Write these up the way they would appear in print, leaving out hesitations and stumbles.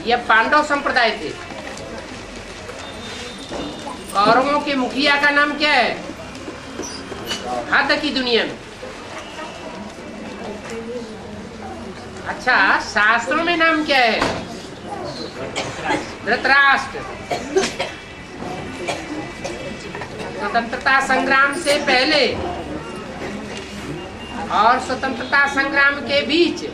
ये पांडव संप्रदाय थे। कौरवों के मुखिया का नाम क्या है हद की दुनिया में? अच्छा, शास्त्रों में नाम क्या है? धृतराष्ट्र। स्वतंत्रता संग्राम से पहले और स्वतंत्रता संग्राम के बीच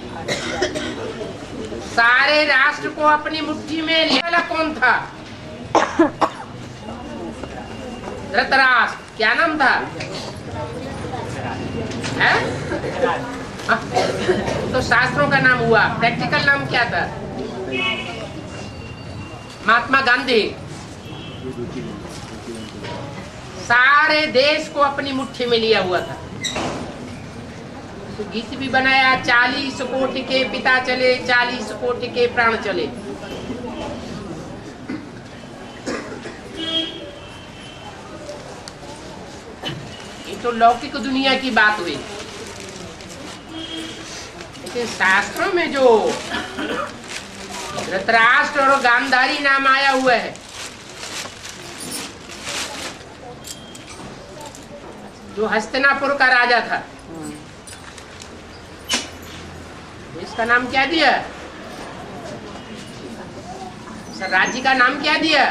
सारे राष्ट्र को अपनी मुट्ठी में लिया वाला कौन था? धृतराष्ट्र। क्या नाम था? है? तो शास्त्रों का नाम हुआ, प्रैक्टिकल नाम क्या था? महात्मा गांधी। सारे देश को अपनी मुट्ठी में लिया हुआ था। तो गीत भी बनाया, 40 कोटि के पिता चले, 40 कोटि के प्राण चले। ये तो लौकिक दुनिया की बात हुई, लेकिन शास्त्रों में जो धृतराष्ट्र और गांधारी नाम आया हुआ है, जो हस्तिनापुर का राजा था, इसका नाम क्या दिया? राज्य का नाम क्या दिया?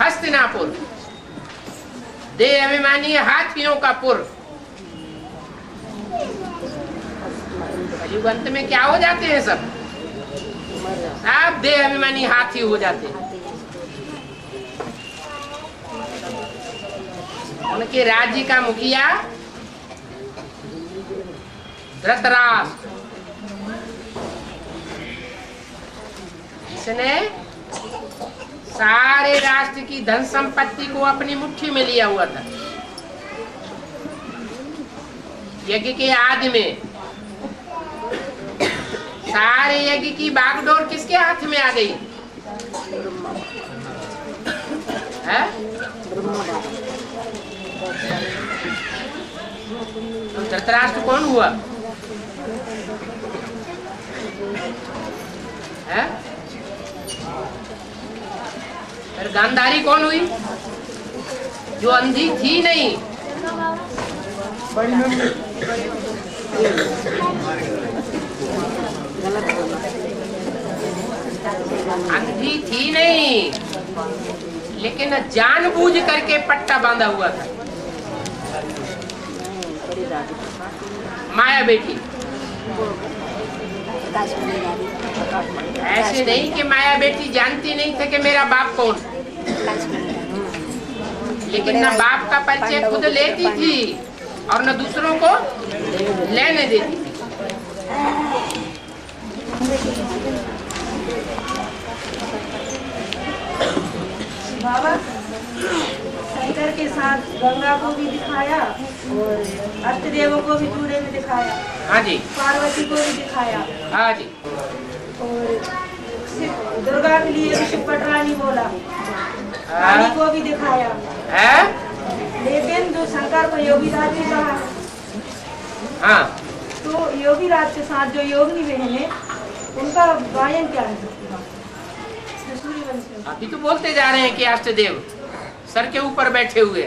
हस्तिनापुर। देह अभिमानी हाथियों का पुर। कलयुग अंत में क्या हो जाते हैं? सब देह अभिमानी हाथी हो जाते हैं। उनके राज्य का मुखिया धृतराष्ट्र, इसने सारे राष्ट्र की धन संपत्ति को अपनी मुट्ठी में लिया हुआ था। यज्ञ के आदि में सारे यज्ञ की बागडोर किसके हाथ में आ गई? है? तो धृतराष्ट्र कौन हुआ? है? फिर गांधारी कौन हुई? जो अंधी थी नहीं, अंधी थी नहीं, लेकिन जानबूझ करके पट्टा बांधा हुआ था। माया बेटी। ऐसे नहीं कि माया बेटी जानती नहीं थे कि मेरा बाप कौन, लेकिन न बाप का परिचय खुद लेती थी और न दूसरों को लेने देती थी। बाबा शंकर के साथ गंगा को भी दिखाया और अष्टदेवों को भी चूड़े में दिखाया। हाँ जी। पार्वती को भी दिखाया। हाँ जी। और दुर्गा के लिए भी पटरानी बोला, काली को भी दिखाया। है? लेकिन जो शंकर को योगी राज ने कहा, हाँ, तो योगी राज के साथ जो योगिनी बहने, उनका गायन क्या है? अभी तो बोलते जा रहे हैं कि अष्टदेव सर के ऊपर बैठे हुए,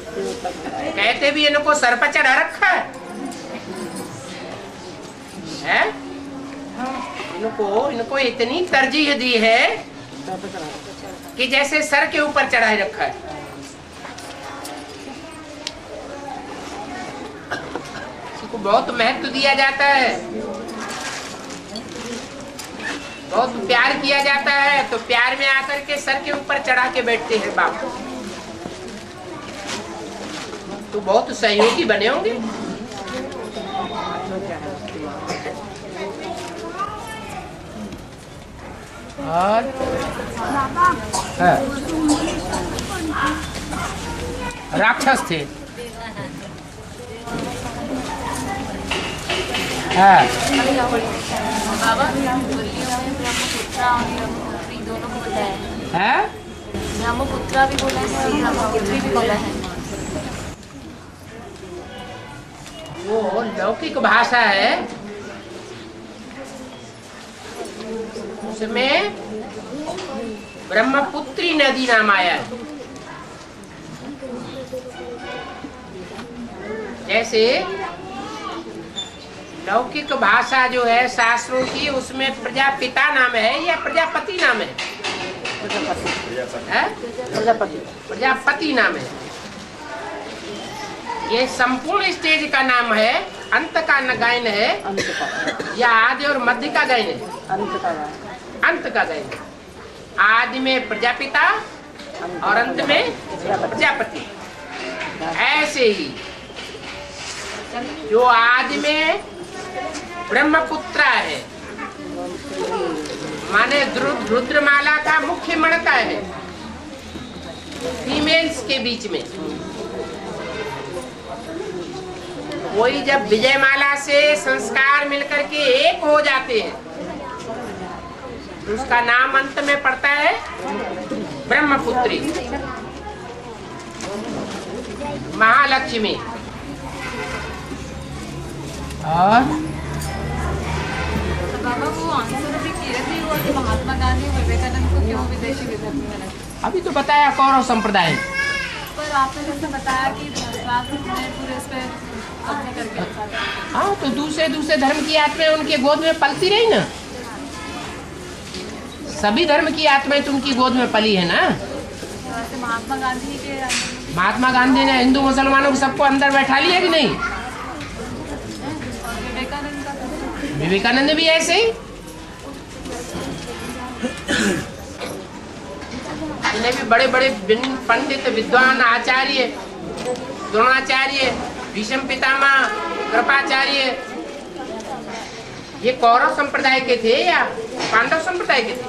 कहते भी इनको सर पर चढ़ा रखा है? इनको इतनी तरजीह दी है कि जैसे सर के ऊपर चढ़ाए रखा है। इसको बहुत महत्व दिया जाता है, बहुत प्यार किया जाता है, तो प्यार में आकर के सर के ऊपर चढ़ा के बैठते हैं बाप। तो बहुत सहयोगी बने होंगे। और राक्षस थे। हाँ। दोनों को बताया है? ब्रह्मपुत्रा भी बोला है और ब्रह्मपुत्री भी बोला है। वो लौकिक भाषा है, उसमें ब्रह्मपुत्री नदी नाम आया है। जैसे लौकिक भाषा जो है शास्त्रों की, उसमें प्रजापिता नाम है या प्रजापति नाम है? प्रजापति नाम है। ये संपूर्ण स्टेज का नाम है, अंत का गायन है या आदि और मध्य का गायन है? अंत का गायन। आदि में प्रजापिता और अंत में प्रजापति। ऐसे ही जो आदि में ब्रह्मपुत्र है, माने रुद्रमाला का मुख्य मणका है फीमेल्स के बीच में। वही जब विजयमाला से संस्कार मिलकर के एक हो जाते हैं, उसका नाम अंत में पड़ता है ब्रह्मपुत्री, महालक्ष्मी। और तो बाबा वो आंसर भी क्लियर नहीं हुआ कि महात्मा गांधी और विवेकानंद को क्यों विदेशी विधर्म में रखा? अभी तो बताया कौरव संप्रदाय, पर आपने जैसे बताया कि राष्ट्र ने पूरे इस पे कब्जा करके रखा था। हाँ, तो दूसरे धर्म की आत्माएं उनके गोद में पलती रही ना। सभी धर्म की आत्माएं तो उनकी गोद में पली है ना। तो महात्मा गांधी के महात्मा गांधी ने हिंदू मुसलमानों को सबको अंदर बैठा लिया कि नहीं? विवेकानंद का, विवेकानंद भी ऐसे ही। इन्हें भी बड़े बड़े पंडित, विद्वान, आचार्य, द्रोणाचार्य, भीष्म पितामह, कृपाचार्य, ये कौरव संप्रदाय के थे या पांडव संप्रदाय के थे?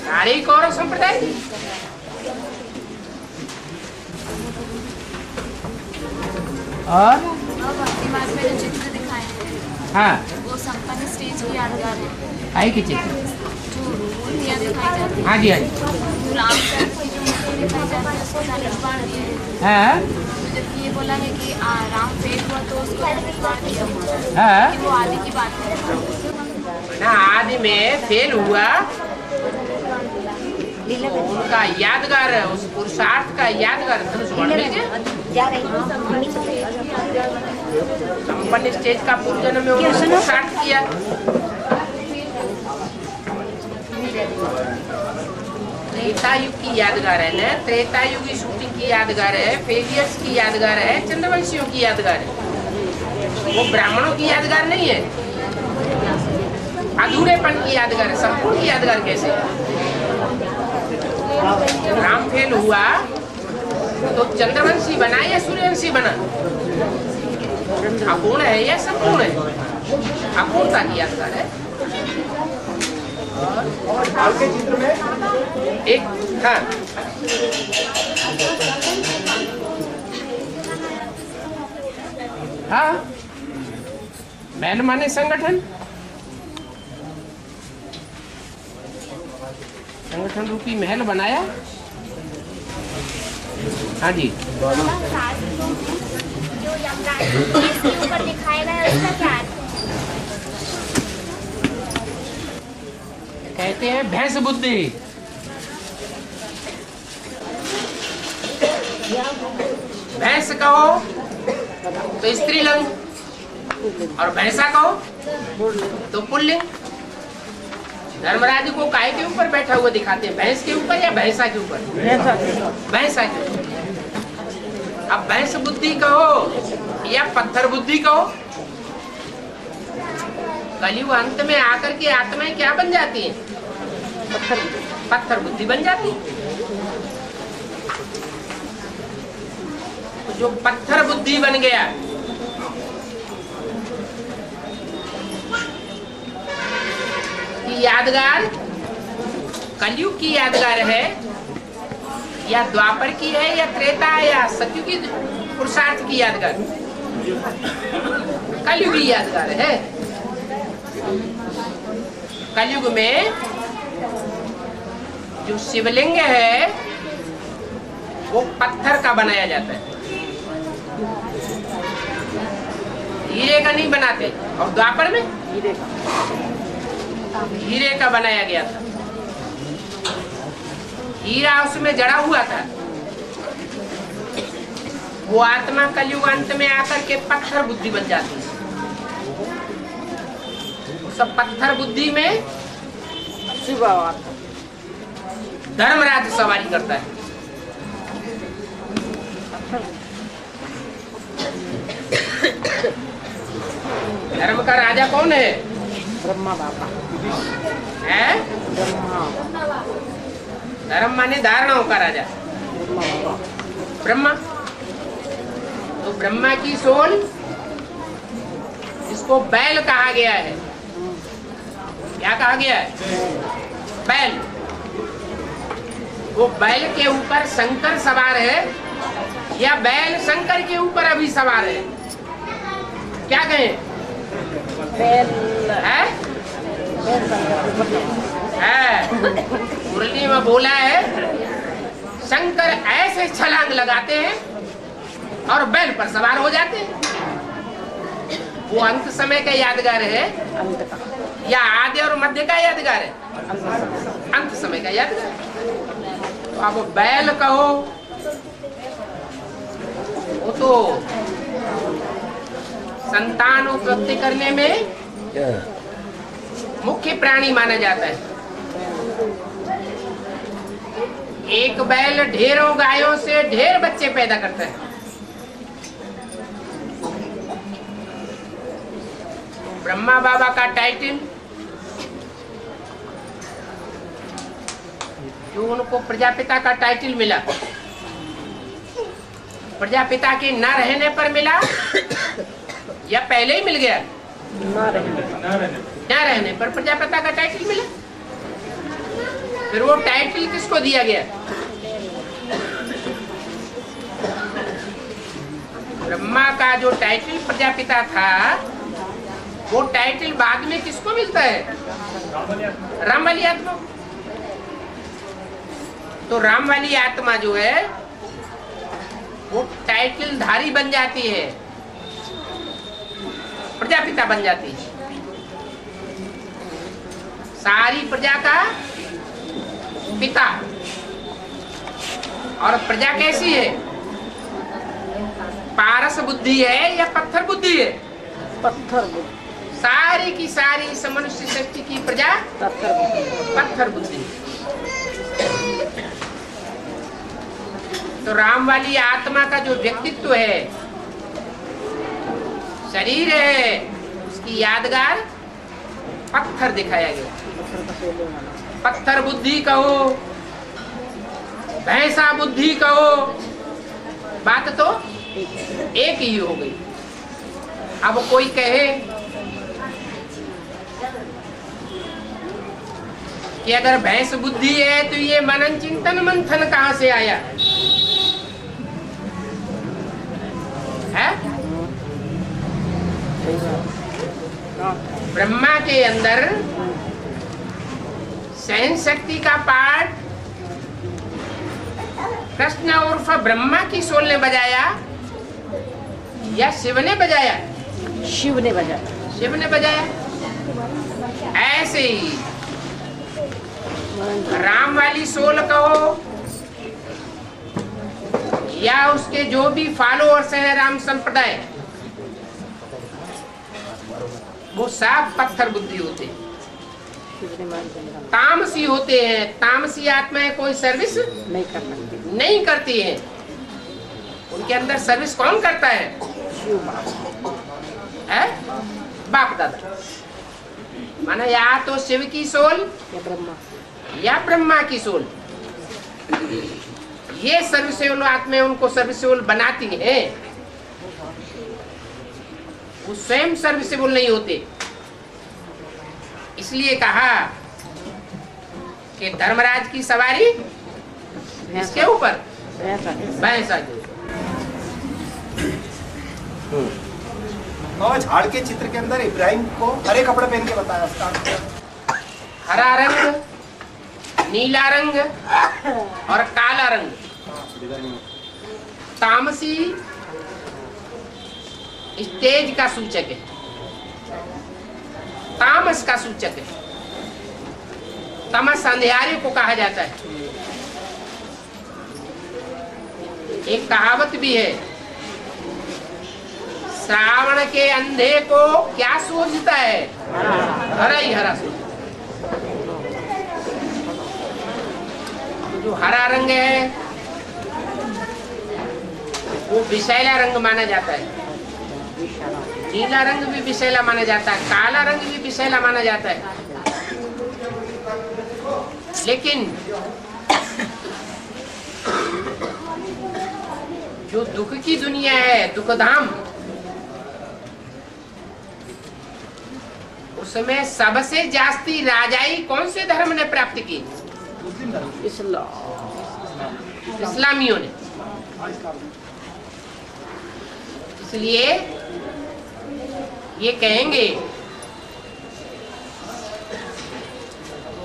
सारे ही कौरव संप्रदाय थे। और भक्ति मार्ग में जो चित्र दिखाए हैं, हाँ, वो संपन्न स्टेज की यादगार है। आई की चित्र, जो मूर्तियाँ दिखाई जाती हैं, हाँ जी, हाँ जी, जो रामचंद्र की जो मूर्ति दिखाई जाती है उसको धनुष बाण दिए हैं। हाँ, तो जब ये बोला है कि राम फेल हुआ तो उसको धनुष बाण दिया हुआ, हाँ, कि वो आदि की बात है ना। आदि में फेल हुआ, उनका यादगार, उस पुरुषार्थ का यादगार धनुष बाण मिल गया। संपन्न स्टेज का पूर्व जन्म में उन्होंने पुरुषार्थ किया। त्रेता युग की यादगार है ना, त्रेता युग की शूटिंग की यादगार है, फेलियर्स की यादगार है, चंद्रवंशियों की यादगार है। वो ब्राह्मणों की यादगार नहीं है, अधूरेपन की यादगार है। संपूर्ण की यादगार कैसे? राम फेल हुआ तो चंद्रवंशी बना या सूर्यवंशी बना? अपूर्ण है या संपूर्ण है? अपूर्णता की यादगार है। और आगे चित्र में एक, हाँ, हाँ, महल माने संगठन, संगठन रूपी महल बनाया। हाँ जी, जो यमराज के ऊपर दिखाया गया है उसका क्या अर्थ है? कहते हैं भैंस बुद्धि। भैंस कहो तो स्त्रीलिंग, और भैंसा कहो तो पुल्लिंग। धर्मराज को काय के ऊपर बैठा हुआ दिखाते हैं, भैंस के ऊपर या भैंसा के ऊपर? भैंसा के ऊपर। अब भैंस बुद्धि कहो या पत्थर बुद्धि कहो, कलयुग अंत में आकर के आत्माएं क्या बन जाती हैं? पत्थर बुद्धि बन जाती है। तो जो पत्थर बुद्धि बन गया, की यादगार कलयुग की यादगार है या द्वापर की है या त्रेता या सतयुग की पुरुषार्थ की यादगार? कलयुग की यादगार है। कलयुग में जो शिवलिंग है वो पत्थर का बनाया जाता है, हीरे का नहीं बनाते। और द्वापर में हीरे का। हीरे का बनाया गया था। हीरा उसमें जड़ा हुआ था। वो आत्मा कलयुग अंत में आकर के पत्थर बुद्धि बन जाती है। सब पत्थर बुद्धि में धर्मराज सवारी करता है। धर्म का राजा कौन है? ब्रह्मा बाबा है? धर्म माने धारणाओं का राजा ब्रह्मा। तो ब्रह्मा की सोल, इसको बैल कहा गया है। क्या कहा गया है? बैल। वो बैल के ऊपर शंकर सवार है या बैल शंकर के ऊपर अभी सवार है? क्या कहें? बैल है? मुरली में बोला है, शंकर ऐसे छलांग लगाते हैं और बैल पर सवार हो जाते हैं। वो अंत समय का यादगार है या आदि और मध्य का यादगार है? अंत समय का यादगार। तो आप बैल कहो, वो तो संतान उत्पत्ति करने में मुख्य प्राणी माना जाता है। एक बैल ढेरों गायों से ढेर बच्चे पैदा करता है। ब्रह्मा बाबा का टाइटल, जो उनको प्रजापिता का टाइटल मिला, प्रजापिता के न रहने पर मिला या पहले ही मिल गया? ना रहने पर प्रजापिता का टाइटल मिला। फिर वो टाइटल किसको दिया गया? ब्रह्मा का जो टाइटल प्रजापिता था, वो टाइटल बाद में किसको मिलता है? राम वाली आत्मा। तो राम वाली आत्मा जो है वो टाइटल धारी बन जाती है, प्रजापिता बन जाती है। सारी प्रजा का पिता। और प्रजा कैसी है? पारस बुद्धि है या पत्थर बुद्धि है? पत्थर बुद्धि। सारी की सारी मनुष्य सृष्टि की प्रजा पत्थर बुद्धि। तो राम वाली आत्मा का जो व्यक्तित्व है, शरीर है, उसकी यादगार पत्थर दिखाया गया। पत्थर बुद्धि कहो, भैंसा बुद्धि कहो, बात तो एक ही हो गई। अब कोई कहे कि अगर भैंस बुद्धि है तो ये मनन चिंतन मंथन कहाँ से आया है? ब्रह्मा के अंदर सहन शक्ति का पाठ कृष्ण उर्फ ब्रह्मा की सोल ने बजाया या शिव ने बजाया? शिव ने बजाया। शिव ने बजाया। ऐसे ही राम वाली सोल कहो या उसके जो भी फॉलोअर्स हैं राम संप्रदाय, वो साफ पत्थर बुद्धि होते हैं, तामसी होते हैं। तामसी आत्माएं कोई सर्विस नहीं करती हैं। उनके अंदर सर्विस कौन करता है? बाप दादा। माना या तो शिव की सोल या ब्रह्मा की सोल, ये सर्विसेबल आत्माएं उनको सर्विसेबल बनाती हैं। वो स्वयं सर्विसेबल नहीं होते। इसलिए कहा कि धर्मराज की सवारी इसके ऊपर भैंसा के। और झाड़ के चित्र के अंदर इब्राहिम को हरे कपड़े पहन के बताया उसका हरा रंग, नीला रंग और काला रंग। तामसी स्टेज का सूचक है। तामस का सूचक है। तमस अंधेरे को कहा जाता है। एक कहावत भी है, श्रावण के अंधे को क्या सूझता है? हरा ही हरा सूझता। जो हरा रंग है वो विषैला रंग माना जाता है। नीला रंग भी विषैला माना जाता है, काला रंग भी विषैला माना जाता है। लेकिन जो दुख की दुनिया है, दुखधाम, उसमें सबसे जास्ती राजाई कौन से धर्म ने प्राप्त की? इस्लामियों ने। इसलिए ये कहेंगे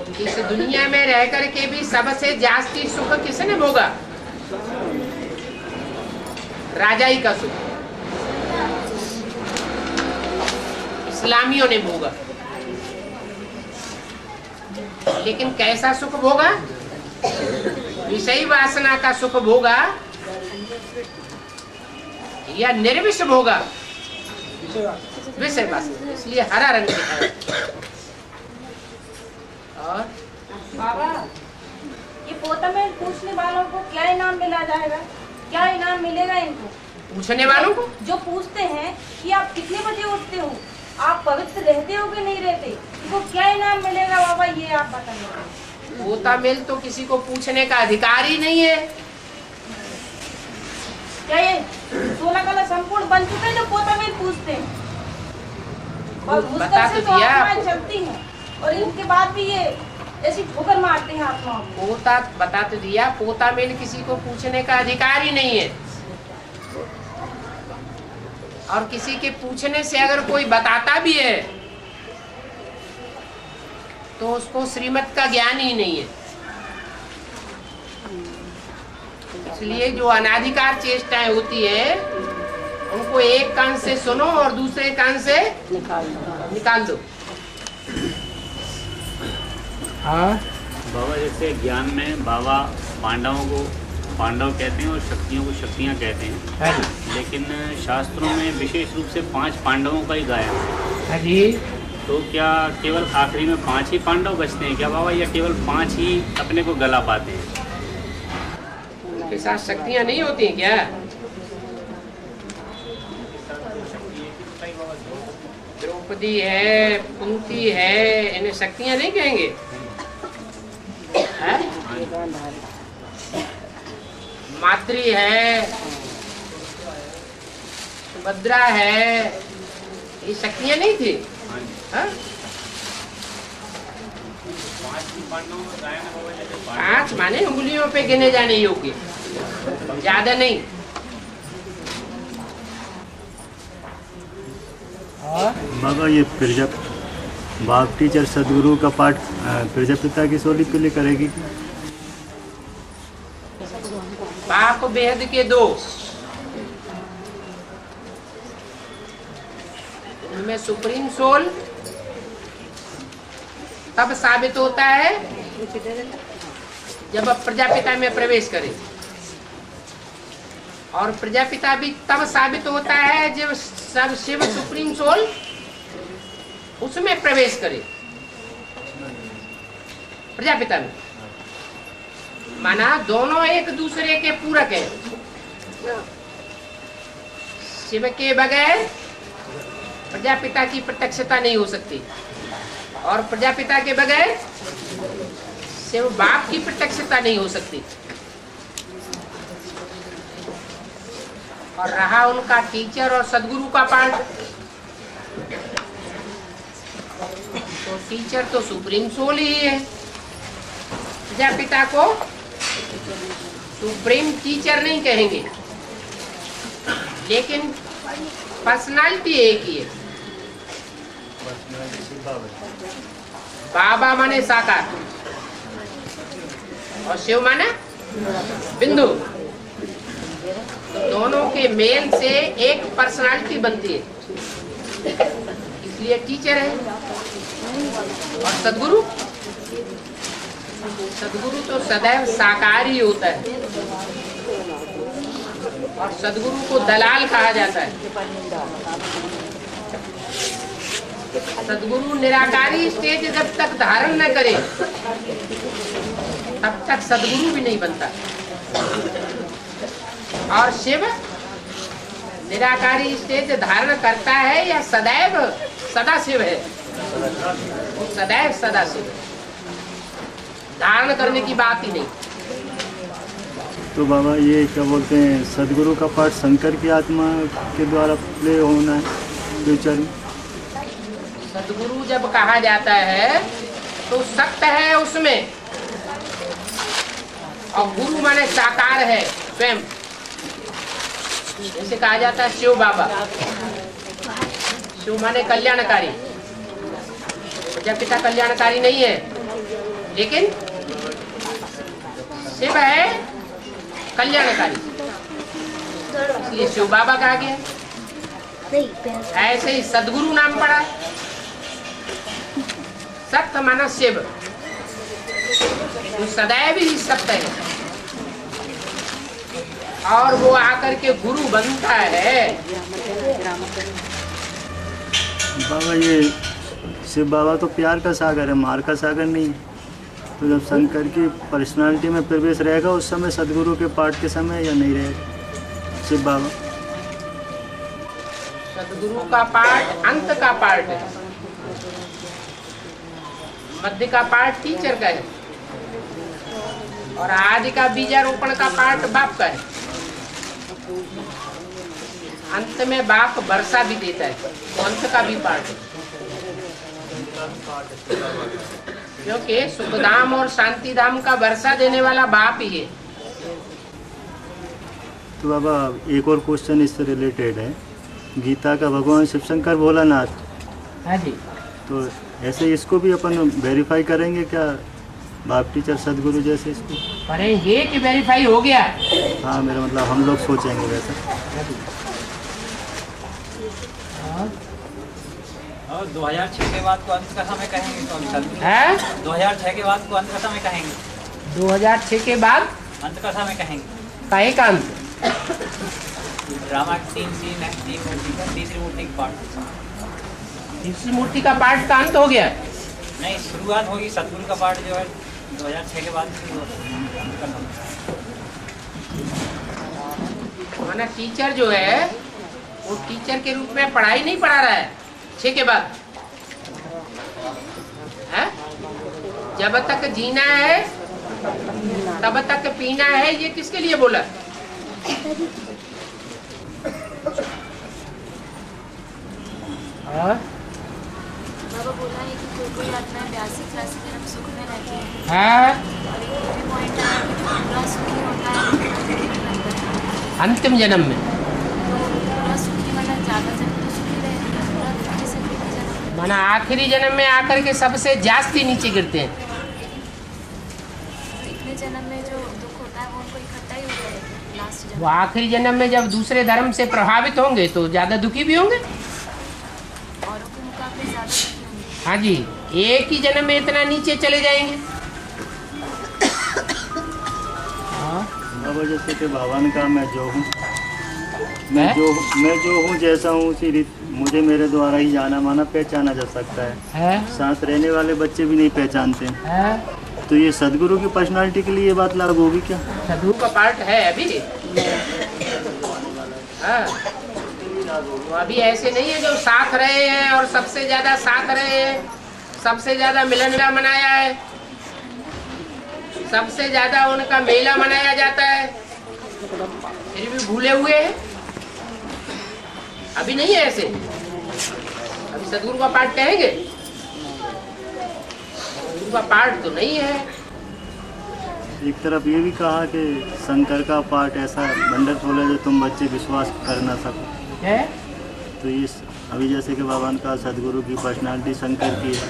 कि इस दुनिया में रह करके भी सबसे जास्ती सुख किसने भोगा? राजाई का सुख इस्लामियों ने भोगा। लेकिन कैसा सुख भोगा? विषय वासना का सुख भोगा या निर्विष भोगा? विषय वासना। इसलिए हरा रंग दिखाया। और बाबा, ये पोता में पूछने वालों को क्या इनाम मिला जाएगा? क्या इनाम मिलेगा इनको? पूछने वालों को जो पूछते हैं कि आप कितने बजे उठते हो, आप पवित्र रहते हो कि नहीं रहते, इनको क्या इनाम मिलेगा बाबा, ये आप बताइए। पोता मेल तो किसी को पूछने का अधिकार ही नहीं है। क्या ये 16 कला संपूर्ण बन चुके हैं जो पोता मेल पूछते हैं? और बता मुश्किल से तो दिया। आत्माएं चलती हैं और इनके बाद भी ये ऐसी ठोकर मारते हैं आत्माओं को। पोता बता तो दिया, पोता मेल किसी को पूछने का अधिकार ही नहीं है। और किसी के पूछने से अगर कोई बताता भी है तो उसको श्रीमत का ज्ञान ही नहीं है। इसलिए जो अनाधिकार चेष्टाएं होती है उनको एक कान से सुनो और दूसरे कान से निकाल दो। हाँ बाबा, जैसे ज्ञान में बाबा पांडवों को पांडव कहते हैं और शक्तियों को शक्तियाँ कहते हैं, लेकिन शास्त्रों में विशेष रूप से 5 पांडवों का ही गाया है जी। तो क्या केवल आखिरी में 5 ही पांडव बचते हैं क्या बाबा, या केवल 5 ही अपने को गला पाते हैं? उनके साथ शक्तियाँ नहीं होती हैं क्या? द्रौपदी है, कुंती है, इन्हें शक्तियाँ नहीं कहेंगे? है? माद्री है, सुभद्रा है, ये शक्तियाँ नहीं थी? हाँ? 5 माने उंगलियों पे गिने जाने योग्य, ज्यादा नहीं। बाबा, ये बाप टीचर सदगुरु का पाठ प्रजापिता की सोली पे लिए करेगी? बाप बेहद के 2, उनमें सुप्रीम सोल तब साबित होता है जब प्रजापिता में प्रवेश करे, और प्रजापिता भी तब साबित होता है जब सब शिव सुप्रीम सोल उसमें प्रवेश करे, प्रजापिता में। माना दोनों एक दूसरे के पूरक है। शिव के बगैर प्रजापिता की प्रत्यक्षता नहीं हो सकती, और प्रजापिता के बगैर शिव बाप की प्रत्यक्षता नहीं हो सकती। और रहा उनका टीचर और सदगुरु का पार्ट, तो टीचर तो सुप्रीम सोल ही है। प्रजापिता को सुप्रीम टीचर नहीं कहेंगे, लेकिन पर्सनालिटी एक ही है। बाबा माने साकार और शिव माने बिंदु, तो दोनों के मेल से एक पर्सनालिटी बनती है, इसलिए टीचर है। और सदगुरु, सदगुरु तो सदैव साकारी होता है और सदगुरु को दलाल कहा जाता है। सदगुरु निराकारी स्टेज जब तक धारण न करे तब तक सदगुरु भी नहीं बनता। और शिव निराकारी स्टेज धारण करता है या सदैव सदा शिव है, सदैव सदा शिव, धारण करने की बात ही नहीं। तो बाबा ये क्या बोलते हैं, सदगुरु का पाठ शंकर की आत्मा के द्वारा प्ले होना है फ्यूचर में? सदगुरु जब कहा जाता है तो सत्य है उसमें, और गुरु माने साकार है स्वयं। जैसे कहा जाता है शिव बाबा, शिव माने कल्याणकारी। प्रजापिता कल्याणकारी नहीं है, लेकिन शिव है कल्याणकारी, इसलिए शिव बाबा कहा गया। ऐसे ही सदगुरु नाम पड़ा, सत्य माना शिव, तो सदैव ही सत्य है और वो आकर के गुरु बनता है। बाबा ये शिव बाबा तो प्यार का सागर है, मार का सागर नहीं है। तो जब शंकर की पर्सनालिटी में प्रवेश रहेगा उस समय सदगुरु के पाठ के समय या नहीं रहेगा शिव बाबा? सदगुरु का पाठ अंत का पाठ है, मध्य का पाठ टीचर का है और आदि का बीजारोपण का पाठ बाप का है। अंत में बाप वर्षा भी देता है, तो अंत का भी पाठ है, क्योंकि सुखधाम और शांतिधाम का वर्षा देने वाला बाप ही है। तो बाबा एक और क्वेश्चन इससे रिलेटेड है, गीता का भगवान शिव शंकर भोलानाथ। हाँ जी। तो ऐसे इसको भी अपन वेरीफाई करेंगे क्या, बाप टीचर सदगुरु जैसे इसको करेंगे कि वेरीफाई हो गया? हाँ मेरा मतलब हम लोग सोचेंगे वैसा। और 2006 के बाद को अंत का समय कहेंगे तो हम सदगुरु है? 2006 के बाद को अंत का समय कहेंगे, 2006 के बाद अंत का समय कहेंगे। काहे का अंत? ड्रामा की 3 सीन है, 3 मूर्ति का, तीसरी मूर्ति का पाठ, तीसरी मूर्ति का पाठ का अंत हो गया? नहीं, शुरुआत होगी सदगुरु का पाठ जो है 2006 के बाद शुरू होगा। माना टीचर जो है वो टीचर के रूप में पढ़ाई नहीं पढ़ा रहा है 6 के बाद है? जब तक जीना है तब तक पीना है, ये किसके लिए बोला? बाबा बोला है कि कोई आत्माएं 82-83 जन्म सुख में रहती है हाँ? और एक ये भी पॉइंट है कि पूरा सुखी होता है अंतिम जन्म में। तो पूरा सुखी मतलब ज़्यादा जन्म तो सुखी रहेगा, पूरा दुखी से दुखी जन्म माना आखिरी जन्म में आकर के सबसे जास्ती नीचे गिरते हैं। इतने जन्म में जो दुख होता है वो उनको इकट्ठा ही हो जाएगा लास्ट वो जन्म। आखिरी जन्म में जब दूसरे धर्म से प्रभावित होंगे तो ज्यादा दुखी भी होंगे। औरों के मुकाबले ज़्यादा दुखी होंगे। हाँ जी, एक ही जन्म में इतना नीचे चले जाएंगे। बाबा जैसे कि बाबा ने कहा मैं जो हूँ, मैं जो हूँ जैसा हूँ उसी रीत मुझे मेरे द्वारा ही जाना माना पहचाना जा सकता है। साथ रहने वाले बच्चे भी नहीं पहचानते हैं। तो ये सदगुरु की पर्सनालिटी के लिए ये बात लागू होगी क्या? सदगुरु का पार्ट है अभी। हाँ, तो अभी ऐसे नहीं है जो साथ रहे हैं और सबसे ज्यादा साथ रहे हैं, सबसे ज्यादा मिलन मेला मनाया है, सबसे ज्यादा उनका मेला मनाया जाता है, फिर भी भूले हुए हैं। अभी नहीं है ऐसे। अभी सदगुरु का पाठ कहेंगे, सदगुरु का पाठ तो नहीं है। एक तरफ ये भी कहा कि शंकर का पाठ ऐसा वंडरफुल है जो तुम बच्चे विश्वास कर ना सको है। तो ये अभी जैसे कि बाबा का सदगुरु की पर्सनालिटी शंकर की है,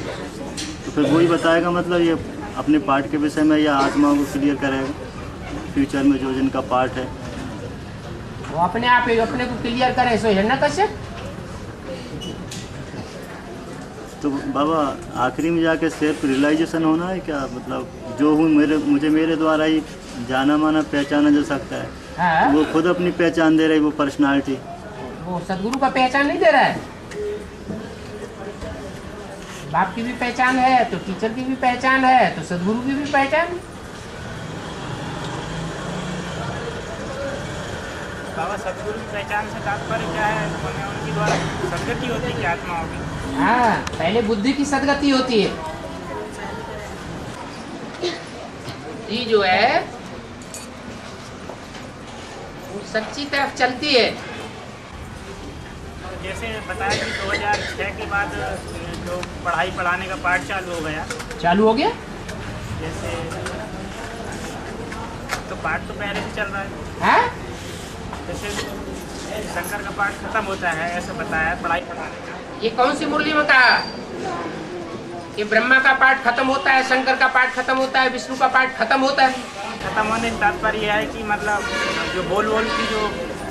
तो फिर वही बताएगा मतलब ये अपने पाठ के विषय में या आत्माओं को क्लियर करेगा फ्यूचर में जो जिनका पाठ है वो अपने आप ही अपने को क्लियर करे। सो हिरण्यकश्यप तो बाबा आखिरी में जाके सेल्फ रियलाइजेशन होना है क्या? मतलब जो हूँ मुझे मेरे द्वारा ही जाना माना पहचाना जा सकता है। हाँ? वो खुद अपनी पहचान दे रही, वो पर्सनालिटी। वो सदगुरु का पहचान नहीं दे रहा है। बाप की भी पहचान है तो टीचर की भी पहचान है तो सदगुरु की भी पहचान। बाबा सदगुरु की पहचान से तात्पर्य क्या है? उनके द्वारा सदगति होती है कि आत्मा होगी? हाँ, पहले बुद्धि की सदगति होती है। बुद्धि जो है वो सच्ची तरफ चलती है। जैसे बताया कि 2006 के बाद जो पढ़ाई पढ़ाने का पाठ चालू हो गया। चालू हो गया? जैसे तो पाठ तो पहले से चल रहा है। हाँ? जैसे शंकर का पाठ खत्म होता है ऐसा बताया पढ़ाई पढ़ाने का। ये कौन सी मुरली में कहा कि ब्रह्मा का पाठ खत्म होता है, शंकर का पाठ खत्म होता है, विष्णु का पाठ खत्म होता है? खत्म होने का तात्पर्य यह है कि मतलब जो बोल की जो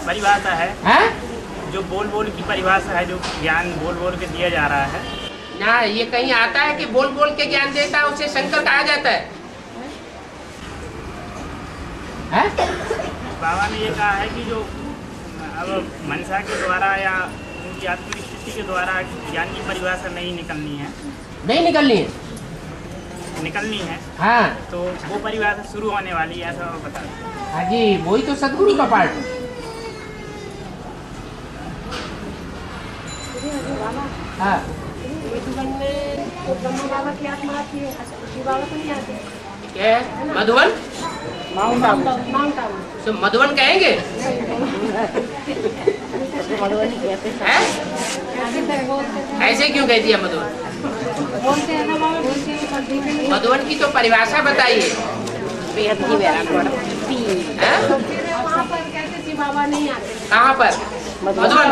परिभाषा है, हाँ? जो बोल की परिभाषा है, जो ज्ञान बोल के दिया जा रहा है ना, ये कहीं आता है कि बोल के ज्ञान देता है उसे शंकर कहा जाता है? हाँ? बाबा ने ये कहा है कि जो अब मनसा के द्वारा या उनकी आत्मिक स्थिति के द्वारा ज्ञान की परिभाषा नहीं निकलनी है। नहीं निकलनी है? निकलनी है। हाँ। तो वो परिभाषा शुरू होने वाली है, ऐसा बता। हाँ जी, वही तो सदगुरु का पाठ है। हाँ। बाबा की आत्मा आती है, बाबा तो नहीं आते। क्या है? मधुबन? माउंट आबू। तो मधुबन कहेंगे? हैं? ऐसे क्यों कह दिया मधुबन? बोलते हैं ना बाबा, बोलते हैं। मधुबन की तो परिभाषा बताइए। वहाँ पर कहते थे बाबा नहीं आते। कहाँ पर? मधुबन?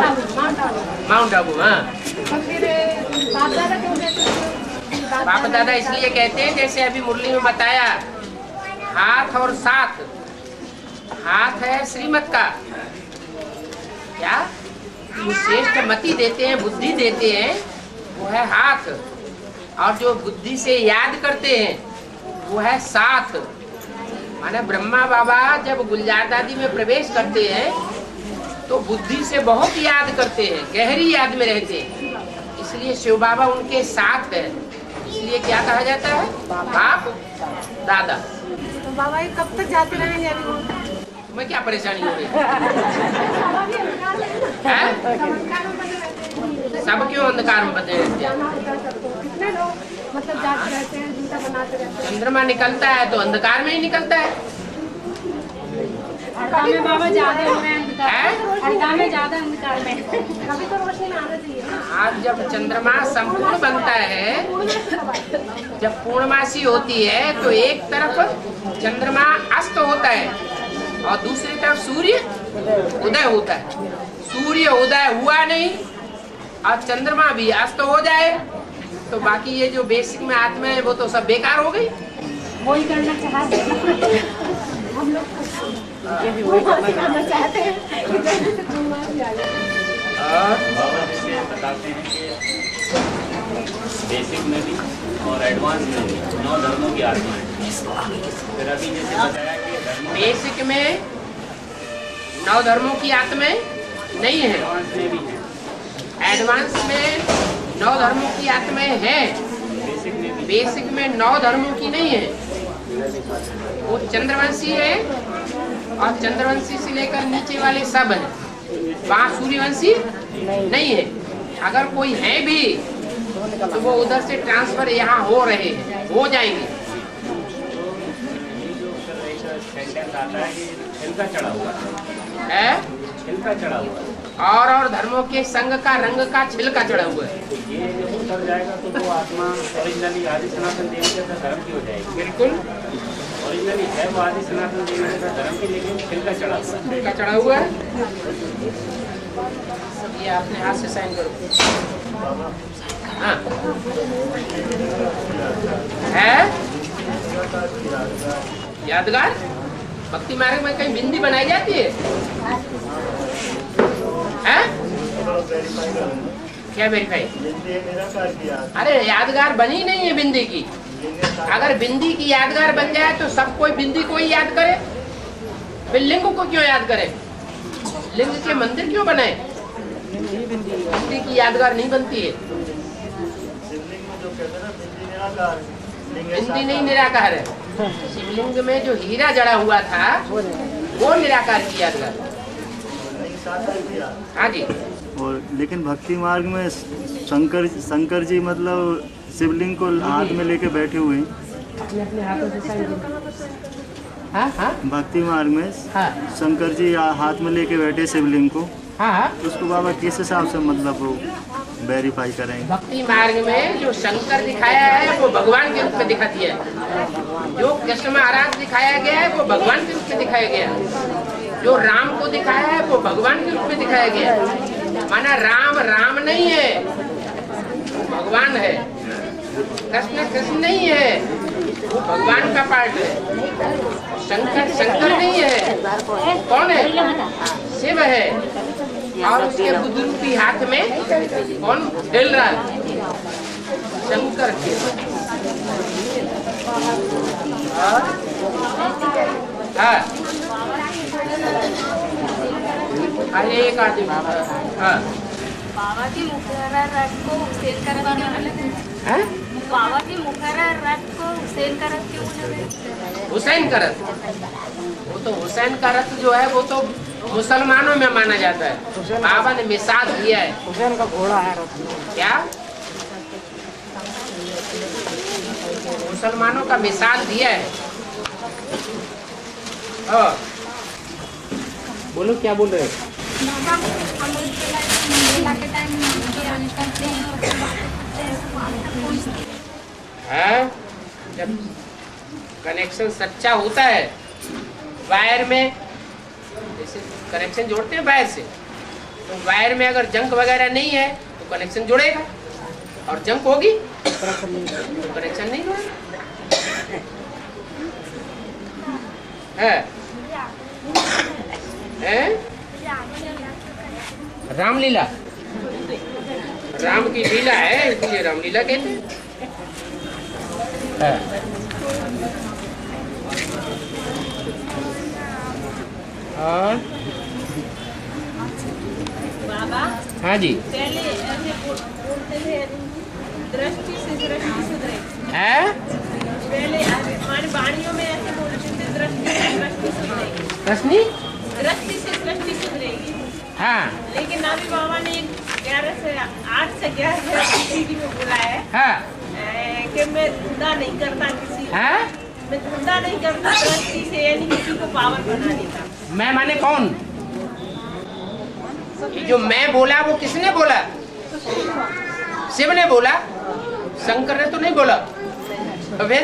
माउंट आबू। हाँ। तो फिर बाप दादा क्यों कहते हैं? बाप दादा इसलिए कहते हैं जैसे अभी मुरली में बताया, हाथ और साथ। हाथ है श्रीमत का, क्या जो श्रेष्ठ मति देते हैं, बुद्धि देते हैं, वो है हाथ। और जो बुद्धि से याद करते हैं वो है साथ। माने ब्रह्मा बाबा जब गुलजार दादी में प्रवेश करते हैं तो बुद्धि से बहुत याद करते हैं, गहरी याद में रहते हैं, इसलिए शिव बाबा उनके साथ है। इसलिए क्या कहा जाता है? बाप दादा। तो बाबा ये कब तक जाते रहेंगे? अभी तुम्हें क्या परेशानी हो रही है? सब क्यों अंधकार में बदले रहते हैं? कितने लोग मतलब जाते रहते हैं, जूता बनाते रहते हैं। चंद्रमा निकलता है तो अंधकार में ही निकलता है। कभी बाबा ज्यादा है? ज्यादा अंधकार में, कभी तो रोशनी में आना चाहिए। आज जब चंद्रमा संपूर्ण बनता है, जब पूर्णमासी होती है तो एक तरफ चंद्रमा अस्त होता है और दूसरी तरफ सूर्य उदय होता है। सूर्य उदय हुआ नहीं और चंद्रमा भी अस्त हो जाए तो बाकी ये जो बेसिक में आत्मा है वो तो सब बेकार हो गई। वही करना चाहते हैं हम लोग, करना चाहते हैं। बाबा जैसे बताते हैं कि बेसिक में भी और एडवांस में भी 9 धर्मों की आत्मा है। फिर अभी जैसे बताया कि बेसिक में 9 धर्मों की आत्माएं नहीं है, एडवांस में भी है। एडवांस में 9 धर्मों की आत्माएं हैं, बेसिक में 9 धर्मों की नहीं है। वो चंद्रवंशी है और चंद्रवंशी से लेकर नीचे वाले सब हैं, वहाँ सूर्यवंशी नहीं है। अगर कोई है भी तो वो उधर से ट्रांसफर यहाँ हो रहे हैं, हो जाएंगे। आता है कि छिलका चढ़ा हुआ है, छिलका चढ़ा हुआ है। और धर्मों के संग का रंग का छिलका चढ़ा हुआ है। ये जब उतर जाएगा तो वो आत्मा ओरिजिनली आदि सनातन देवी का धर्म की हो जाएगी। बिल्कुल ओरिजिनली है वो आदि सनातन देवी का धर्म की, लेकिन छिलका चढ़ा हुआ है। छिलका चढ़ा हुआ है। ये अपने हाथ से साइन करो। हाँ है यादगार। भक्ति मार्ग में कहीं बिंदी बनाई जाती है? क्या वेरीफाई? बिंदी है निराकार की याद। अरे यादगार बनी नहीं है बिंदी की। अगर बिंदी की यादगार बन जाए तो सब कोई बिंदी को ही याद करे, फिर लिंग को क्यों याद करे? लिंग के मंदिर क्यों बनाए? बिंदी की यादगार नहीं बनती है। शिवलिंग में जो कहते हैं ना बिंदी निराकार, लिंग है बिंदी नहीं साकार। निराकार है। शिवलिंग में जो हीरा जड़ा हुआ था वो निराकार की यादगार। लिंग साकार की याद। हाँ जी। और लेकिन भक्ति मार्ग में शंकर जी मतलब शिवलिंग को हाथ में लेके बैठे हुए हैं। अपने अपने हाथों से साइन हाँ हाँ भक्ति मार्ग में हाँ शंकर जी हाथ में लेके बैठे शिवलिंग को, हाँ हाँ। उसको बाबा किस हिसाब से मतलब वो वेरीफाई करेंगे? भक्ति मार्ग में जो शंकर दिखाया है वो भगवान के रूप में दिखा दिया है। जो कृष्ण महाराज दिखाया गया है वो भगवान के रूप में दिखाया गया है। जो राम को दिखाया है वो भगवान के रूप में दिखाया गया है। माना राम राम नहीं है, भगवान है। कृष्ण कृष्ण नहीं है, वो भगवान का पार्ट है। शंकर शंकर नहीं है, कौन है? शिव है। और उसके बुद्ध रूपी हाथ में कौन हिल रहा है? शंकर के। हाँ अरे एक आदमी हाँ बाबा की मुखरा रथ को सेल करत हैं? बाबा की मुखरा रथ को सेल करत क्यों बोले? हुसैन का रथ। वो तो हुसैन का रथ जो है वो तो मुसलमानों में माना जाता है। बाबा ने मिसाल दिया है। हुसैन का घोड़ा है रथ। क्या? मुसलमानों का मिसाल दिया है। बोलो क्या बोल रहे हो? हाँ, जब कनेक्शन सच्चा होता है वायर में, जैसे कनेक्शन जोड़ते हैं वायर से, तो वायर में अगर जंक वगैरह नहीं है तो कनेक्शन जुड़ेगा, और जंक होगी तो कनेक्शन नहीं जुड़ेगा। रामलीला, राम की लीला है इसलिए रामलीला कहते हैं। और बाबा हाँ जी पहले ऐसे बोलते थे दृष्टि से दृष्टि सुधरे। है पहले हमारी वाणियों में ऐसे बोलते थे दृष्टि से दृष्टि सुधरेगी, रश्मि दृष्टि से दृष्टि सुधरेगी। हाँ लेकिन अभी बाबा ने 11 से 8 से 11 सीडी में बोला है हाँ कि मैं धंधा नहीं करता किसी हाँ मैं धंधा नहीं करता दृष्टि से, यानी किसी को पावर बना देता। मैं माने कौन? ये जो मैं बोला वो किसने बोला? शिव ने बोला, शंकर ने तो नहीं बोला। अबे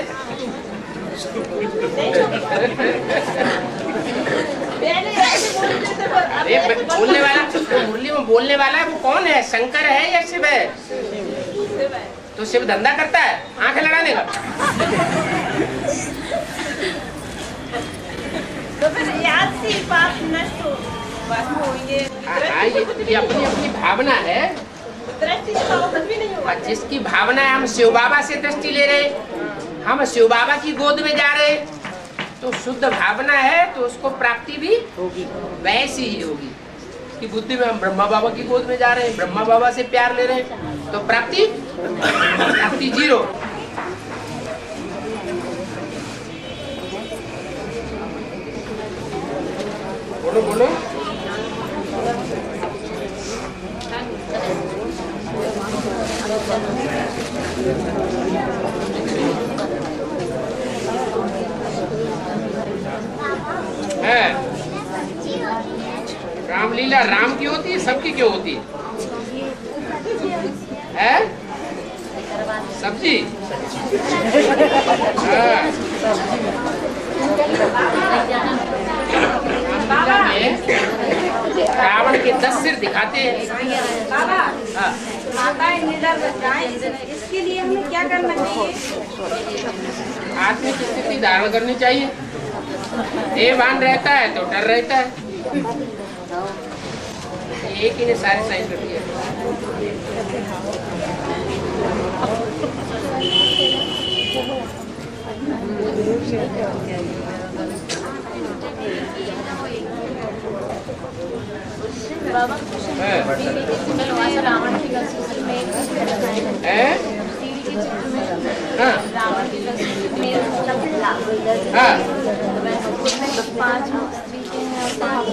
अरे बोलने वाला मुरली में बोलने वाला है वो कौन है? शंकर है या शिव है? तो शिव धंधा करता है आंखें लड़ाने का। तो फिर याद से पाप नष्ट हो होंगे। हाँ ये अपनी अपनी भावना है। दृष्टि से पाप भी नहीं होगा। जिसकी भावना है, हम शिव बाबा से दृष्टि ले रहे, हम शिव बाबा की गोद में जा रहे, तो शुद्ध भावना है तो उसको प्राप्ति भी होगी, वैसी ही होगी। कि बुद्धि में हम ब्रह्मा बाबा की गोद में जा रहे हैं, ब्रह्मा बाबा से प्यार ले रहे हैं, तो प्राप्ति जीरो। बोलो बोलो। है रामलीला राम की होती है, सबकी क्यों होती है? सब्जी रावण के 10 सिर दिखाते हैं। बाबा माताएं निडर बन जाएं, इसके लिए हमें क्या करना चाहिए? आत्मिक स्थिति धारण करनी चाहिए। देवान रहता है तो डर रहता है। एक ही ने सारे साइन कर दिया। बाबा रावण की सीढ़ी के चित्र में रावण की तस्वीर उसमें 5 स्त्री के हैं और 5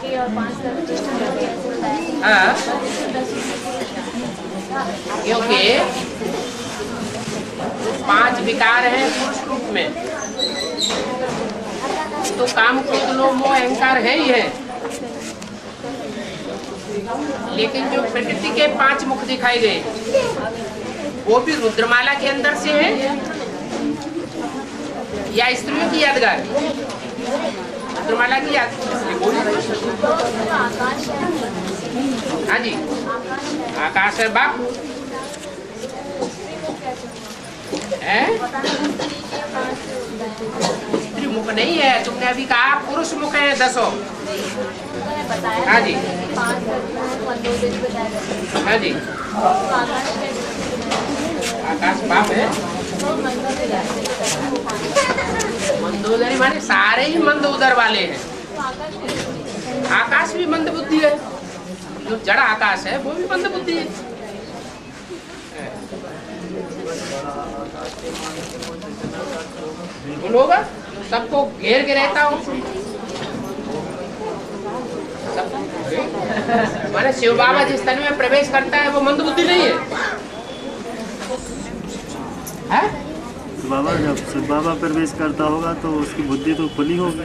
की और 5 क्योंकि 5 विकार हैं पुरुष रूप में, तो काम क्रोध लोभ मोह अहंकार है ही है। लेकिन जो प्रकृति के 5 मुख दिखाए गए वो भी रुद्रमाला के अंदर से है या स्त्रियों की यादगार? रुद्रमाला की याद। हाँ जी, आकाश है बाप है, स्त्री मुख नहीं है। तुमने अभी कहा पुरुष मुख है 10। हाँ जी, हाँ जी, आकाश बाप है। मंदोदरी माने सारे ही मंद उदर वाले हैं। आकाश भी मंद बुद्धि है, जो जड़ आकाश है वो भी मंद बुद्धि है। बिल्कुल होगा, सबको घेर के रहता हूँ। माने शिव बाबा जिस तन में प्रवेश करता है वो मंद बुद्धि नहीं है, है? बाबा जब शिव बाबा प्रवेश करता होगा तो उसकी बुद्धि तो खुली होगी।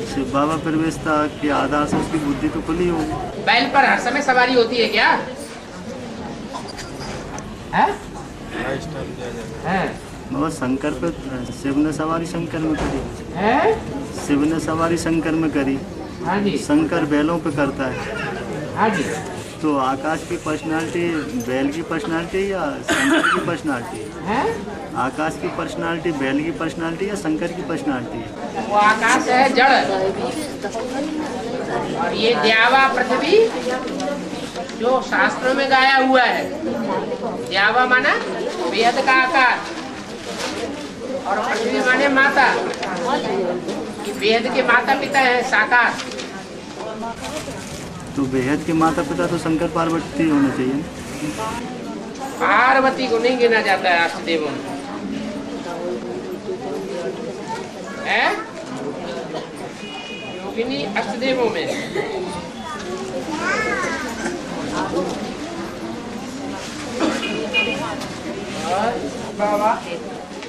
शिव बाबा प्रवेश के आधार से उसकी बुद्धि तो खुली होगी। बैल पर हर समय सवारी होती है क्या? है? बाबा शंकर पे शिव ने सवारी शंकर में करी है? शिव ने सवारी शंकर में करी। हाँ जी, शंकर बैलों पे करता है। हाँ जी। तो आकाश की पर्सनालिटी बैल की पर्सनालिटी या शंकर की पर्सनालिटी है? आकाश की पर्सनालिटी बैल की पर्सनालिटी या शंकर की पर्सनालिटी है? वो आकाश है जड़, और ये द्यावा पृथ्वी जो शास्त्रों में गाया हुआ है। द्यावा माना वेद का आकार और पृथ्वी माने माता। वेद के माता पिता है साकार। तो बेहद के माता पिता तो शंकर पार्वती होने चाहिए। पार्वती को नहीं गिना जाता है अष्टदेवों में, है? योगिनी अष्टदेवों में। बाबा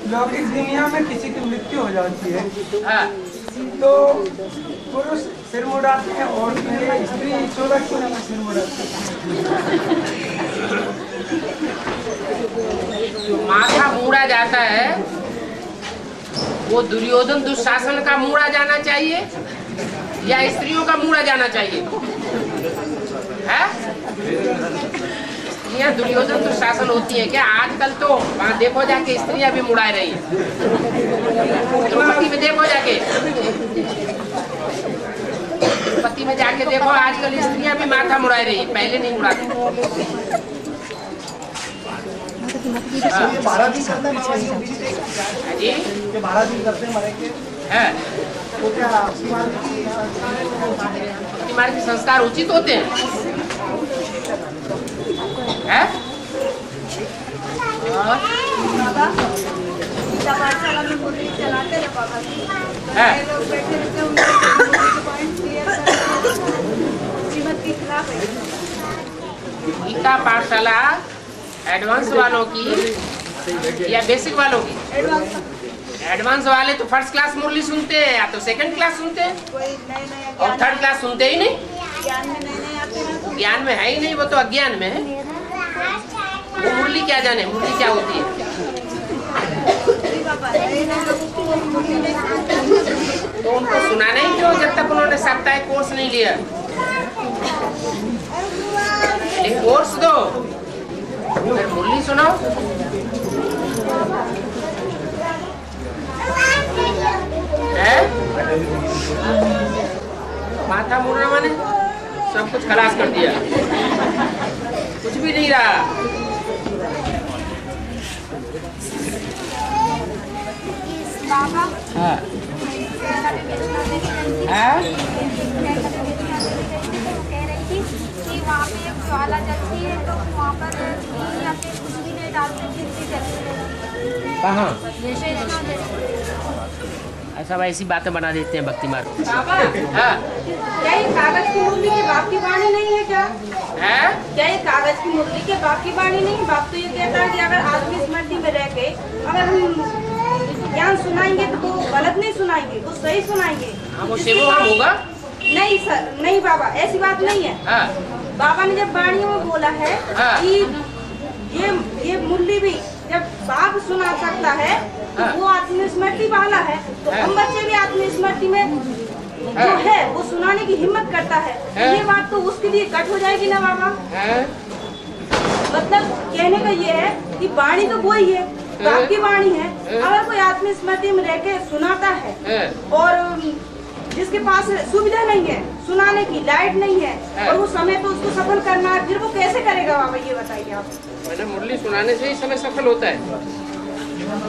लौकिक दुनिया में किसी की मृत्यु हो जाती है हाँ, तो पुरुष सिर मुड़ाते हैं और स्त्री 14 क्यों नहीं सिर मुड़ाती? जो माथा मूड़ा जाता है वो दुर्योधन दुशासन का मूड़ा जाना चाहिए या स्त्रियों का मूड़ा जाना चाहिए? है? स्त्रियां दुर्योधन दुशासन होती है क्या? आजकल तो वहाँ देखो जाके स्त्रियां भी मुड़ा रही है। द्रौपदी में देखो जाके, द्रौपदी में जाके देखो, आजकल स्त्रियां भी माथा मुड़ा रही है, पहले नहीं मुड़ाती। ये 12 दिन करते हैं जी, ये 12 दिन करते हैं मरे के है तो क्या मार के संस्कार उचित होते हैं? है? बाबा गीता पाठशाला में मुरली चलाते हैं बाबा जी, है? लोग बैठे रहते हैं, उनके पॉइंट क्लियर करते श्रीमत के खिलाफ है। गीता पाठशाला एडवांस वालों की या बेसिक वालों की? एडवांस वाले तो फर्स्ट क्लास मुरली सुनते हैं या तो सेकंड क्लास सुनते हैं, कोई नए और थर्ड क्लास सुनते ही नहीं। ज्ञान में नए आते हैं। ज्ञान में है ही नहीं, वो तो अज्ञान में है। वो मुरली क्या जाने, मुरली क्या होती है? तो उनको सुनाना ही क्यों जब तक उन्होंने साप्ताहिक कोर्स नहीं लिया? एक कोर्स दो, फिर मुरली सुनाओ। है? माथा मुड़ना माने सब कुछ खलास कर दिया, कुछ भी नहीं रहा। बाबा हाँ हाँ? कह रही थी कि वहाँ पे एक ज्वाला जलती है तो वहाँ पर या फिर कुछ भी नहीं डालते, जिंदगी जलती है। कहाँ? जैसे सब ऐसी बातें बना देते हैं भक्ति मार्ग। बाबा हाँ क्या ये कागज की मुरली के बाप की वाणी नहीं है क्या? है? क्या ये कागज की मुरली के बाप की वाणी नहीं है? बाप तो ये कहता है कि अगर आदमी स्मृति में रह के अगर हम ज्ञान सुनाएंगे तो वो गलत नहीं सुनाएंगे, वो सही सुनाएंगे। हाँ वो सेवो हम होगा। नहीं सर, नहीं बाबा, ऐसी बात नहीं है। हाँ बाबा ने जब वाणियों में बोला है हाँ। कि ये मुरली भी जब बाप सुना सकता है तो हाँ। वो आत्मस्मृति वाला है, तो हाँ। हम बच्चे भी आत्मस्मृति में जो हाँ। है वो सुनाने की हिम्मत करता है। हाँ। ये बात तो उसके लिए कट हो जाएगी ना बाबा। है? मतलब कहने का ये है कि वाणी तो वही है, बाप की वाणी है। अगर कोई आत्मस्मृति में रह के सुनाता है और जिसके पास सुविधा नहीं है सुनाने की, लाइट नहीं है और वो समय तो उसको सफल करना है, फिर वो कैसे करेगा बाबा, ये बताइए आप। मैंने मुरली सुनाने से ही समय सफल होता है।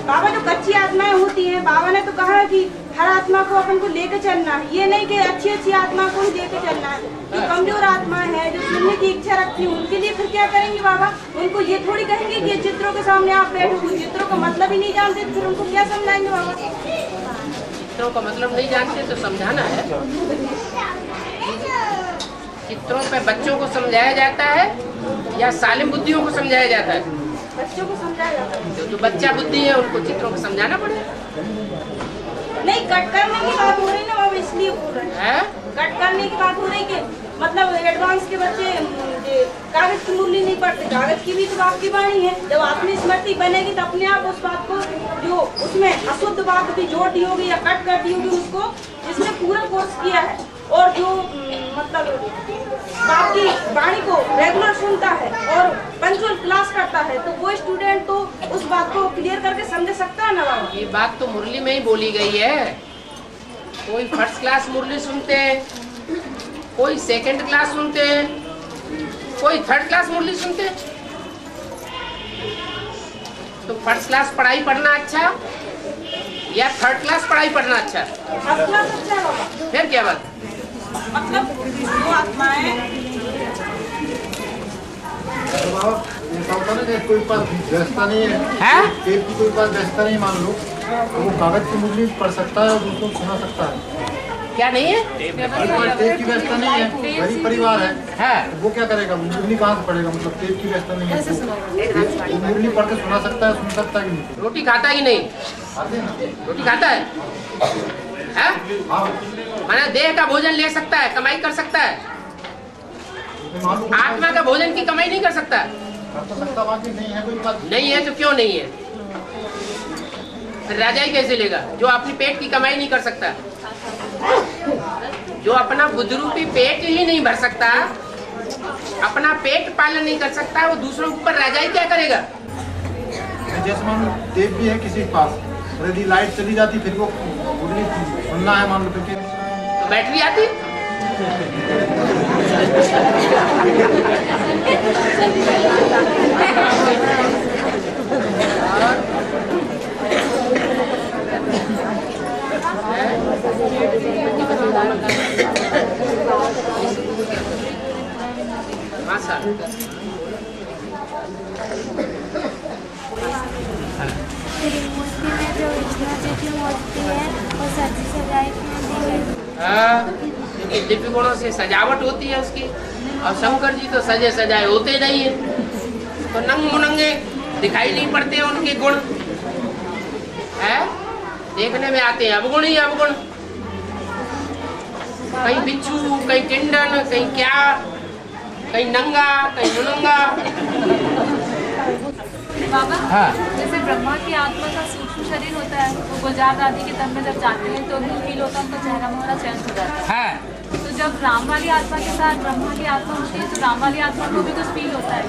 बाबा जो कच्ची आत्माएं होती हैं, बाबा ने तो कहा है कि हर आत्मा को अपन को लेकर चलना है, ये नहीं कि अच्छी अच्छी आत्मा को ही लेकर चलना है। जो कमजोर आत्माएं हैं, जो सुनने की इच्छा रखती है, उनके लिए फिर क्या करेंगे बाबा? उनको ये थोड़ी कहेंगे कि चित्रों के सामने आप बैठो, चित्रों का मतलब ही नहीं जानते, फिर उनको क्या समझाएंगे बाबा? चित्रों का मतलब नहीं जानते तो समझाना है। चित्रों पे बच्चों को समझाया जाता है या सालिम बुद्धियों को समझाया जाता है? बच्चों को समझाया जाता है। जो बच्चा बुद्धि है उनको चित्रों को समझाना पड़ेगा। नहीं, कट करने की बात हो रही ना बाबा, इसलिए बोल रहे हैं। है? कट करने की बात हो रही कि मतलब एडवांस के बच्चे कागज की मुरली नहीं पढ़ते, कागज की भी तो बाप की वाणी है। जब आत्मस्मृति बनेगी तो अपने आप उस बात को जो उसमें अशुद्ध बात भी जोड़ दी होगी या कट कर दी होगी उसको, जिसने पूरा कोर्स किया है और जो मतलब बाप की वाणी को रेगुलर सुनता है और पंचुअल क्लास करता है, तो वो स्टूडेंट तो उस बात को क्लियर करके समझ सकता है ना बाबा। ये बात तो मुरली में ही बोली गई है। कोई फर्स्ट क्लास मुरली सुनते हैं, कोई सेकंड क्लास सुनते हैं, कोई थर्ड क्लास मुरली सुनते हैं। तो फर्स्ट क्लास पढ़ाई पढ़ना अच्छा या थर्ड क्लास पढ़ाई पढ़ना अच्छा? फर्स्ट क्लास अच्छा है बाबा। फिर क्या बात? मतलब वो आत्माएं तो बाबा ऐसा होता ना कि कोई पास व्यवस्था नहीं है, टेप की कोई पास व्यवस्था नहीं मान लो, तो वो कागज की मुरली पढ़ सकता है और दूसरों को सुना सकता है। क्या नहीं है? टेप की व्यवस्था नहीं है, गरीब परिवार है, तो वो क्या करेगा? मुरली कहाँ से पढ़ेगा? मतलब टेप की व्यवस्था नहीं है, तो मुरली पढ़ के सुना सकता है, सुन सकता है कि नहीं? रोटी खाता है कि नहीं? आते हैं रोटी खाता है? है? माना देह का भोजन ले सकता है, कमाई कर सकता है, आत्मा का भोजन की कमाई नहीं कर सकता। कर तो सकता, बाकी नहीं है कोई बात। नहीं है तो क्यों नहीं है? फिर राजा ही कैसे लेगा जो अपनी पेट की कमाई नहीं कर सकता? जो अपना बुद्धरूपी पेट ही नहीं भर सकता, अपना पेट पालन नहीं कर सकता, वो दूसरों के ऊपर राजा ही क्या करेगा? जैसे मान लो टेप भी है किसी के पास, यदि लाइट चली जाती फिर वो मुरली सुनना है, मान लो फिर तो बैटरी आती। मूर्ति में जो विष्णु जी की मूर्ति है वो सजी सजाई क्यों दी गई? क्योंकि दिव्य गुणों से सजावट होती है उसकी, और शंकर जी तो सजे सजाए होते नहीं है, तो नंग मुनंगे दिखाई नहीं पड़ते हैं उनके गुण। है देखने में आते हैं अवगुण ही अवगुण, कहीं बिच्छू, कहीं टिंडन, कहीं क्या, कहीं नंगा, कहीं नुनंगा। बाबा हाँ। जैसे ब्रह्मा की आत्मा का सूक्ष्म शरीर होता है, वो गुलजार दादी के तन में जब जाते हैं तो उनको फील होता है, उनका चेहरा मोहरा चेंज हो जाता है। तो जब राम वाली आत्मा के साथ ब्रह्मा की आत्मा होती है तो राम वाली आत्मा को भी कुछ फील होता है?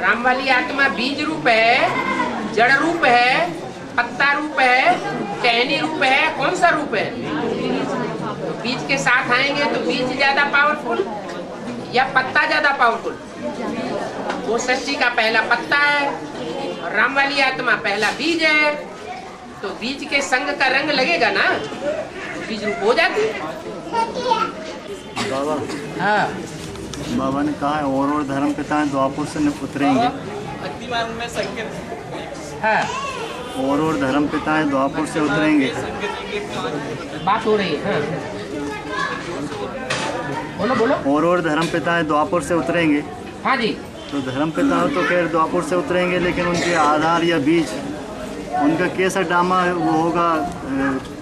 राम वाली आत्मा बीज रूप है, जड़ रूप है, पत्ता रूप है, टहनी रूप है, कौन सा रूप है? बीज के साथ आएंगे तो बीज ज्यादा पावरफुल या पत्ता ज्यादा पावरफुल? वो सृष्टि का पहला पत्ता है और राम वाली आत्मा पहला बीज है, तो बीज के संग का रंग लगेगा ना, बीज रूप हो जाती है। बाबा, हाँ बाबा ने कहा है और धर्म पिता द्वापर से उतरेंगे। हाँ और धर्म पिता द्वापर से उतरेंगे। बात हो रही है। हाँ। बोलो बोलो। और धर्म पिता द्वापर से उतरेंगे। हाँ जी। तो धर्म पिता तो खैर द्वापर से उतरेंगे, लेकिन उनके आधार या बीज, उनका कैसा ड्रामा वो होगा,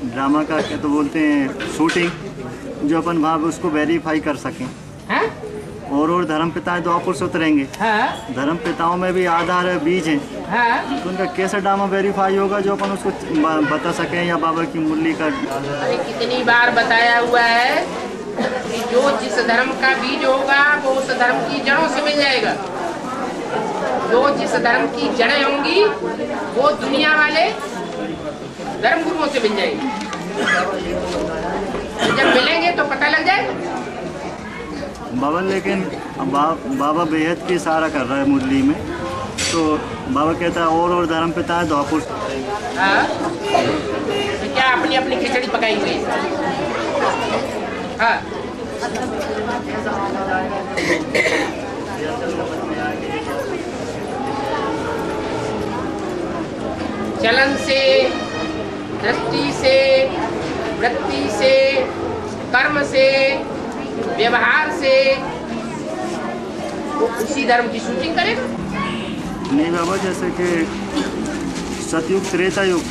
ड्रामा का क्या तो बोलते हैं शूटिंग, जो अपन भाव उसको वेरीफाई कर सकें। हाँ? और धर्म पिता द्वापर से उतरेंगे। हाँ? धर्म पिताओं में भी आधार है, बीज है। हाँ? तो उनका कैसा ड्रामा वेरीफाई होगा जो अपन उसको बता सकें, या बाबा की मुरली का। अरे कितनी बार बताया हुआ है कि जो जिस धर्म का बीज होगा वो उस धर्म की जड़ों से मिल जाएगा। जो जिस धर्म की जड़ें होंगी वो दुनिया वाले धर्म गुरुओं से मिल जाएगी। जब मिलेंगे तो पता लग जाएगा। बाबा लेकिन बाबा बेहद की इशारा कर रहा है मुरली में, तो बाबा कहता है और धर्म पिता है द्वापर। हाँ तो क्या अपनी अपनी खिचड़ी पकाएंगे? हाँ चलन से, दृष्टि से, वृत्ति से, कर्म से, व्यवहार से वो उसी धर्म की शूटिंग करेगा। नहीं बाबा, जैसे कि सतयुग, त्रेता युग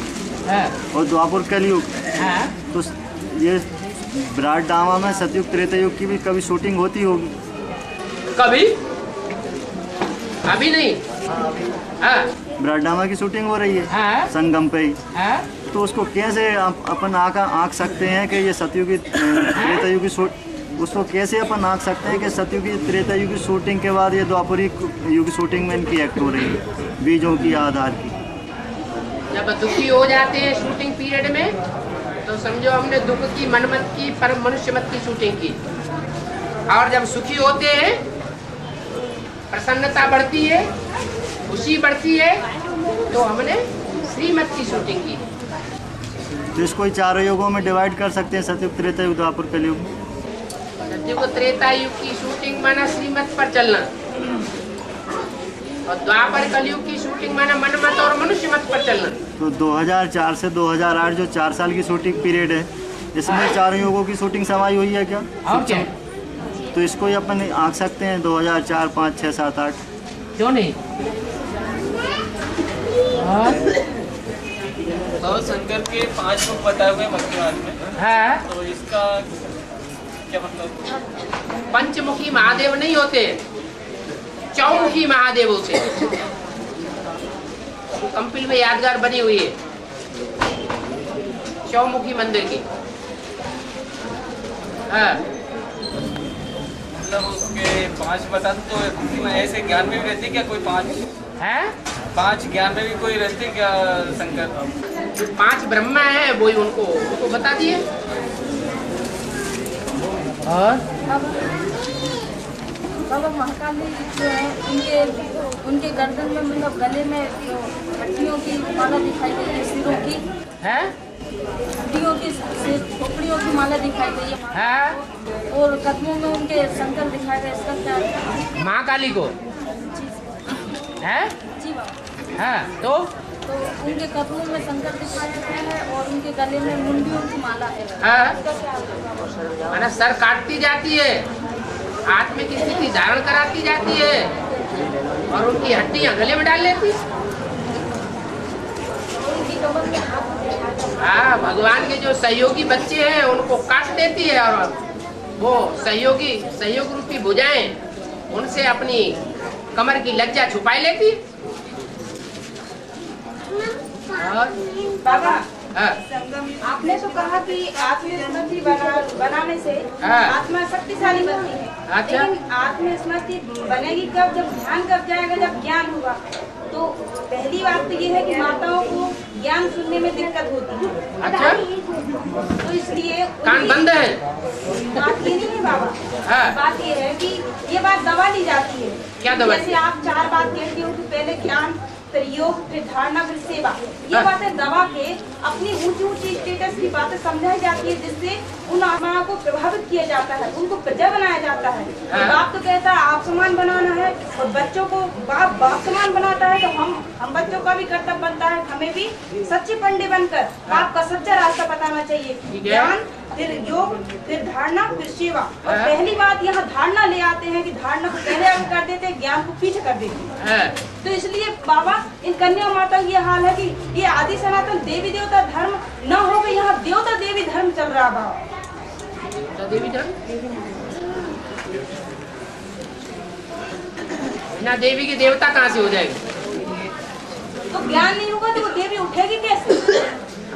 और द्वापर कलयुग, तो ये विराट ड्रामा में सतयुग त्रेता युग की भी कभी शूटिंग होती होगी? कभी? अभी नहीं। विराट ड्रामा की शूटिंग हो रही है संगम पे ही। तो उसको कैसे अपन आँख सकते हैं कि ये सतयुगी त्रेता युग की शूट, उसको कैसे अपन आँख सकते हैं कि सतयुगी त्रेता युग की शूटिंग के बाद ये द्वापर युग की शूटिंग में इनकी एक्ट हो रही है बीजों की आधार की? जब दुखी हो जाते हैं शूटिंग पीरियड में तो समझो हमने दुख की, मनमत की, पर मनुष्य मत की शूटिंग की। और जब सुखी होते हैं, प्रसन्नता बढ़ती है, खुशी बढ़ती है, तो हमने श्रीमत की शूटिंग की। तो इसको ही चारों युगों में डिवाइड कर सकते हैं, सतयुग, त्रेता युग, द्वापर कलयुग। सतयुग त्रेता युग की शूटिंग माना श्रीमत पर चलना, और द्वापर कलयुग की शूटिंग माना मनमत और मनुष्य मत पर चलना। तो 2004 से 2008 जो 4 साल की शूटिंग पीरियड है, इसमें चारों युगों की शूटिंग समाई हुई है क्या? और क्या? तो इसको ही अपन आँख सकते हैं 2004, 5, 6, 7, 8। क्यों नहीं? तो शंकर के 5 रूप बताए हुए भक्तिवाद में, तो इसका क्या मतलब? पंचमुखी महादेव नहीं होते, चौमुखी महादेव होते। कंपिल में यादगार बनी हुई है चौमुखी मंदिर की। मतलब उसके 5 बता तो ऐसे ज्ञान में भी रहती क्या कोई 5 है? 5 ज्ञान में भी कोई रहती क्या शंकर? 5 ब्रह्मा है, वही उनको बता दिए। और बाबा महाकाली जो है उनके गर्दन में, मतलब गले में जो हड्डियों की माला दिखाई गई है, सिरों की है, हड्डियों की, खोपड़ियों की माला दिखाई गई है, और कदमों में उनके शंकर दिखाए गए। इसका क्या? महाकाली को है जी बाबा। हाँ तो उनके कदमों में शंकर दिखाए गए हैं और उनके गले में मुंडियों की माला है। माना सर काटती जाती है, आत्मा की स्थिति धारण कराती जाती है, और उनकी हड्डियां गले में डाल लेती। हाँ, भगवान के जो सहयोगी बच्चे हैं उनको काट देती है, और वो सहयोग रूपी भुजाएं उनसे अपनी कमर की लज्जा छुपाई लेती। और बाबा, आपने तो कहा कि आत्मस्मृति बनाने से आत्मा शक्तिशाली बनती है। लेकिन आत्मस्मृति बनेगी कब? जब ध्यान कब जाएगा, जब ज्ञान होगा। तो पहली बात तो ये है कि माताओं को ज्ञान सुनने में दिक्कत होती है। अच्छा, तो इसलिए कान बंद है। बात ये नहीं है बाबा, हाँ। बात ये है कि ये बात दबा ली जाती है। क्या दबा? जैसे आप 4 बात कहती हो कि पहले ज्ञान, फिर योग, फिर धारणा, फिर सेवा, ये हाँ। बातें दबा के अपनी ऊंची ऊंची स्टेटस की बातें समझाई जाती है, जिससे उन आत्माओं को प्रभावित किया जाता है, उनको प्रजा बनाया जाता है। हाँ। बाप तो कहता है आप समान बनाना है, और बच्चों को बाप समान बनाता है, तो हम बच्चों का भी कर्तव्य बनता है, हमें भी सच्चे पंडे बनकर बाप का सच्चा रास्ता बताना चाहिए। ज्ञान, फिर योग, फिर धारणा, फिर सेवा। और हाँ। पहली बात यहाँ धारणा ले आते हैं कि धारणा को पहले आगे कर देते हैं, ज्ञान को पीछे कर देते हैं। तो इसलिए बाबा इन कन्या माता की ये हाल है कि ये आदि सनातन देवी देवता धर्म न हो गए, यहाँ देवता देवी धर्म चल रहा बाबा। देवी धर्म बिना देवी के देवता कहाँ से हो जाएगी? तो ज्ञान नहीं होगा तो वो देवी उठेगी कैसे?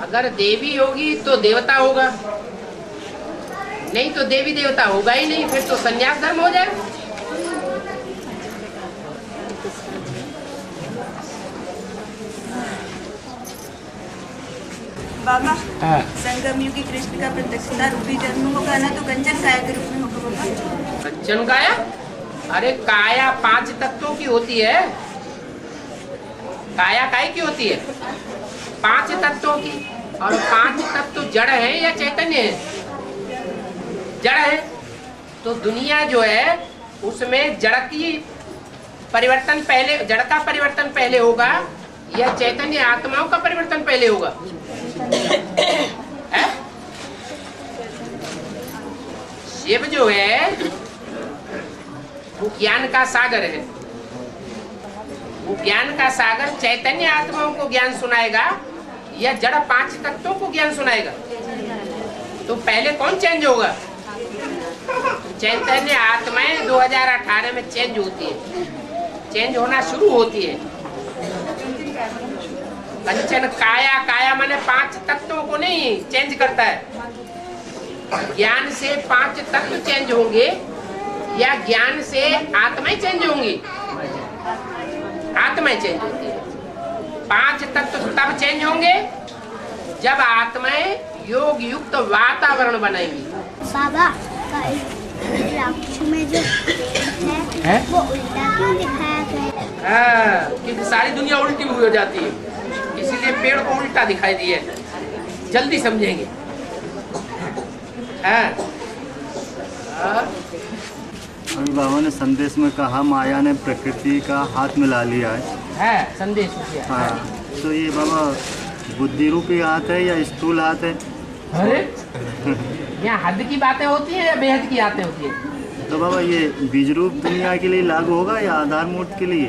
अगर देवी होगी तो देवता होगा, नहीं तो देवी देवता होगा ही नहीं, फिर तो संन्यास धर्म हो जाएगा। बाबा, संगम युगी कृष्ण का प्रत्यक्षता रूपी जन्म होगा ना, तो कंचन काया के रूप में होगा बाबा। कंचन काया? अरे काया 5 तत्वों की होती है। काया काय की होती है? 5 तत्वों की। और 5 तत्व जड़ है या चैतन्य है? जड़ है। तो दुनिया जो है उसमें जड़ की परिवर्तन पहले, जड़ का परिवर्तन पहले होगा या चैतन्य आत्माओं का परिवर्तन पहले होगा? शिव जो है वो ज्ञान का सागर है। वो ज्ञान का सागर चैतन्य आत्माओं को ज्ञान सुनाएगा या जड़ 5 तत्वों को ज्ञान सुनाएगा? तो पहले कौन चेंज होगा? चैतन्य आत्माएं 2018 में चेंज होती है, चेंज होना शुरू होती है। कंचन काया, काया माने 5 तत्वों को नहीं चेंज करता है। ज्ञान से 5 तत्व चेंज होंगे या ज्ञान से आत्माएं चेंज होंगी? आत्माएं चेंज होती है। 5 तत्व तब चेंज होंगे जब आत्माएं योग युक्त वातावरण बनाएंगी। बाबा, में जो है वो उल्टा क्यों दिखाया गया? क्योंकि सारी दुनिया उल्टी हुई हो जाती है, इसीलिए पेड़ को उल्टा दिखाई दिया। जल्दी समझेंगे। अभी बाबा ने संदेश में कहा माया ने प्रकृति का हाथ मिला लिया है। संदेश किया। हाँ, तो ये बाबा बुद्धि रूपी हाथ है या स्थूल हाथ है? अरे यहाँ हद की बातें होती है या बेहद की बातें होती है? तो बाबा ये बीज रूप दुनिया के लिए लागू होगा या आधार मूर्त के लिए?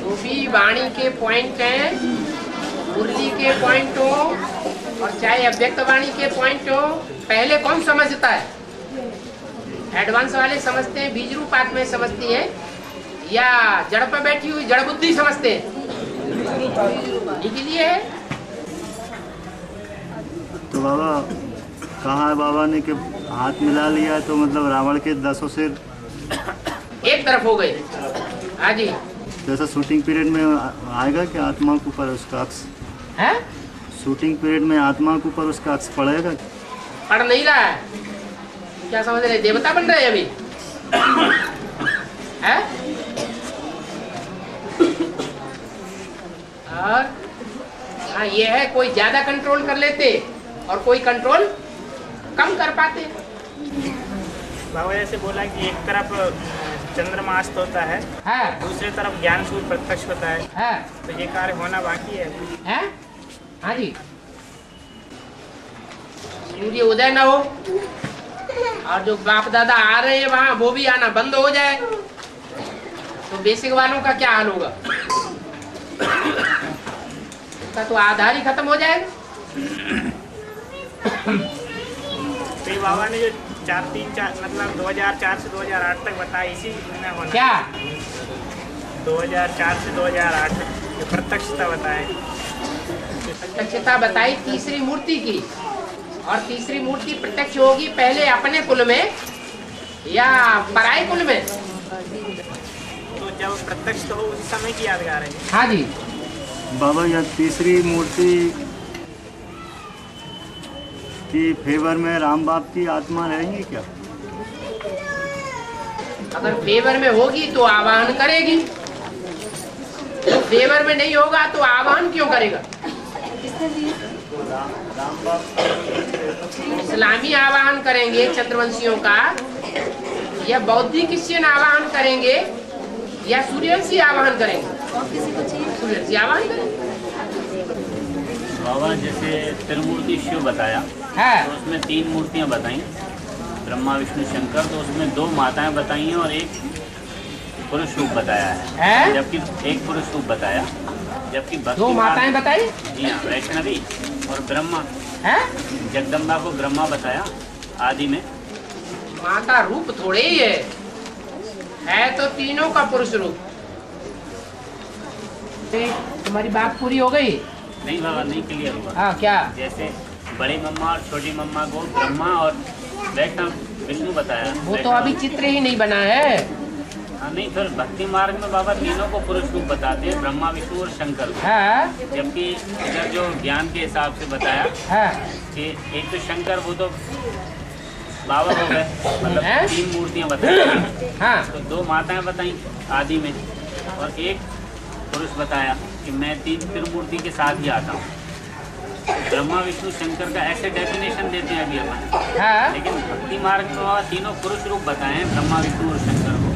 तो भी वाणी के पॉइंट हैं, मुरली के पॉइंट हो और चाहे अव्यक्त वाणी के पॉइंट हो, पहले कौन समझता है? एडवांस वाले समझते हैं, बीज रूप आत्माएं समझती है, या जड़ पर बैठी हुई जड़ बुद्धि समझते हैं? इसलिए है। तो बाबा कहा है बाबा ने कि हाथ मिला लिया तो मतलब रावण के 10 सिर एक तरफ हो गए। हाँ जी। जैसा शूटिंग पीरियड में आएगा कि आत्मा के ऊपर उसका अक्स है? शूटिंग पीरियड में आत्मा के ऊपर उसका अक्स पड़ेगा? पढ़ नहीं रहा है, क्या समझ रहे? देवता बन रहे हैं अभी है? और हाँ ये है, कोई ज्यादा कंट्रोल कर लेते और कोई कंट्रोल कम कर पाते। बाबा जैसे बोला कि एक तरफ चंद्रमा अस्त होता है, दूसरी तरफ ज्ञान सूर्य प्रत्यक्ष होता है, तो ये कार्य होना बाकी है। हाँ जी। सूर्य उदय न हो और जो बाप दादा आ रहे हैं वहाँ वो भी आना बंद हो जाए तो बेसिक वालों का क्या हाल होगा? उसका तो आधार ही खत्म हो जाएगा। तो ये बाबा ने जो 4 मतलब 2004 से 2008 तक बताया, इसी में होना क्या? 2004 से 2008 तक प्रत्यक्षता बताए। प्रत्यक्षता बताई तीसरी मूर्ति की, और तीसरी मूर्ति प्रत्यक्ष होगी पहले अपने कुल में या पराये कुल में? तो जब प्रत्यक्ष तो हो उस समय की यादगार है। हाँ जी। बाबा यह तीसरी मूर्ति की फेवर में राम बाप की आत्मा रहेंगी क्या? अगर फेवर में होगी तो आवाहन करेगी, तो फेवर में नहीं होगा तो आवाहन क्यों करेगा? इस्लामी आवाहन करेंगे चंद्रवंशियों का, या बौद्धिक क्रिश्चियन आवाहन करेंगे, या सूर्यवंशी आवाहन करेंगे? सूर्यवंशी आवाहन करेंगे। बाबा जैसे त्रिमूर्ति शिव बताया तो उसमें 3 मूर्तियां बताई, ब्रह्मा विष्णु शंकर, तो उसमें 2 माताएं बताई हैं और 1 पुरुष रूप बताया है, जबकि 1 पुरुष रूप बताया, जबकि 2 माताएं बताई। जी हाँ, वैष्णवी और ब्रह्मा। जगदम्बा को ब्रह्मा बताया आदि में। माता रूप थोड़े ही है तो तीनों का पुरुष रूप। तुम्हारी बात पूरी हो गई? नहीं बाबा, नहीं क्लियर हुआ। हाँ, क्या? जैसे बड़ी मम्मा और छोटी मम्मा को ब्रह्मा और वैष्णव विष्णु बताया, वो तो अभी चित्र ही नहीं बना है। हाँ, नहीं, फिर भक्ति मार्ग में बाबा तीनों को पुरुष रूप बताते हैं, ब्रह्मा विष्णु और शंकर को। जबकि इधर जो ज्ञान के हिसाब से बताया कि एक तो शंकर, वो तो बाबा हो गए, मतलब 3 मूर्तियाँ बताई, तो 2 माताएं बताई आदि में, और 1 पुरुष बताया कि मैं 3 त्रिमूर्ति के साथ ही आता हूँ। ब्रह्मा विष्णु शंकर का ऐसे डेफिनेशन देते हैं अभी अपन, लेकिन भक्ति मार्ग में तीनों पुरुष रूप बताए हैं, ब्रह्मा विष्णु और शंकर को।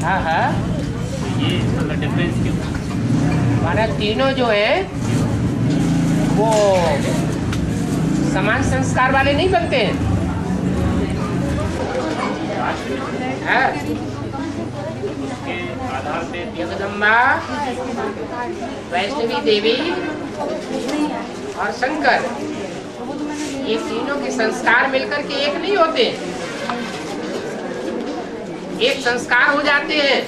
तो ये मतलब डिफरेंस क्यों? माना तीनों जो है वो समान संस्कार वाले नहीं बनते हैं। उसके आधार पे जगदम्बा, वैष्णवी देवी और शंकर, ये तीनों के संस्कार मिलकर के एक नहीं होते, एक संस्कार हो जाते हैं,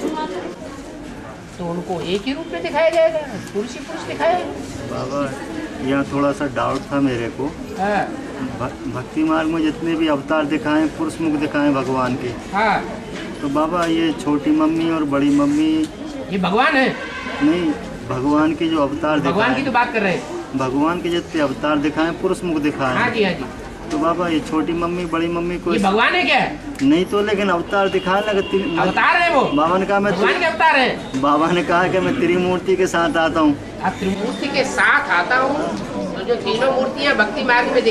तो उनको एक ही रूप में दिखाया जाएगा, पुरुष ही पुरुष दिखाएगा। बाबा यहाँ थोड़ा सा डाउट था मेरे को। भक्ति मार्ग में जितने भी अवतार दिखाएं, पुरुष मुख दिखाएं भगवान के, तो बाबा ये छोटी मम्मी और बड़ी मम्मी ये भगवान है? नहीं, भगवान के जो अवतार भगवान की तो बात कर रहे हैं। भगवान के जितने अवतार दिखाएं, पुरुष मुख दिखाएं। हाँ जी, हाँ जी। तो बाबा ये छोटी मम्मी बड़ी मम्मी को ये भगवान है क्या? नहीं तो, लेकिन अवतार दिखाए ना, अवतार है वो। बाबा ने कहा मैं भगवान के अवतार है। बाबा ने कहा कि मैं त्रिमूर्ति के साथ आता हूँ। अब त्रिमूर्ति के साथ आता हूँ, तो जो तीनों मूर्तियाँ भक्ति मार्ग में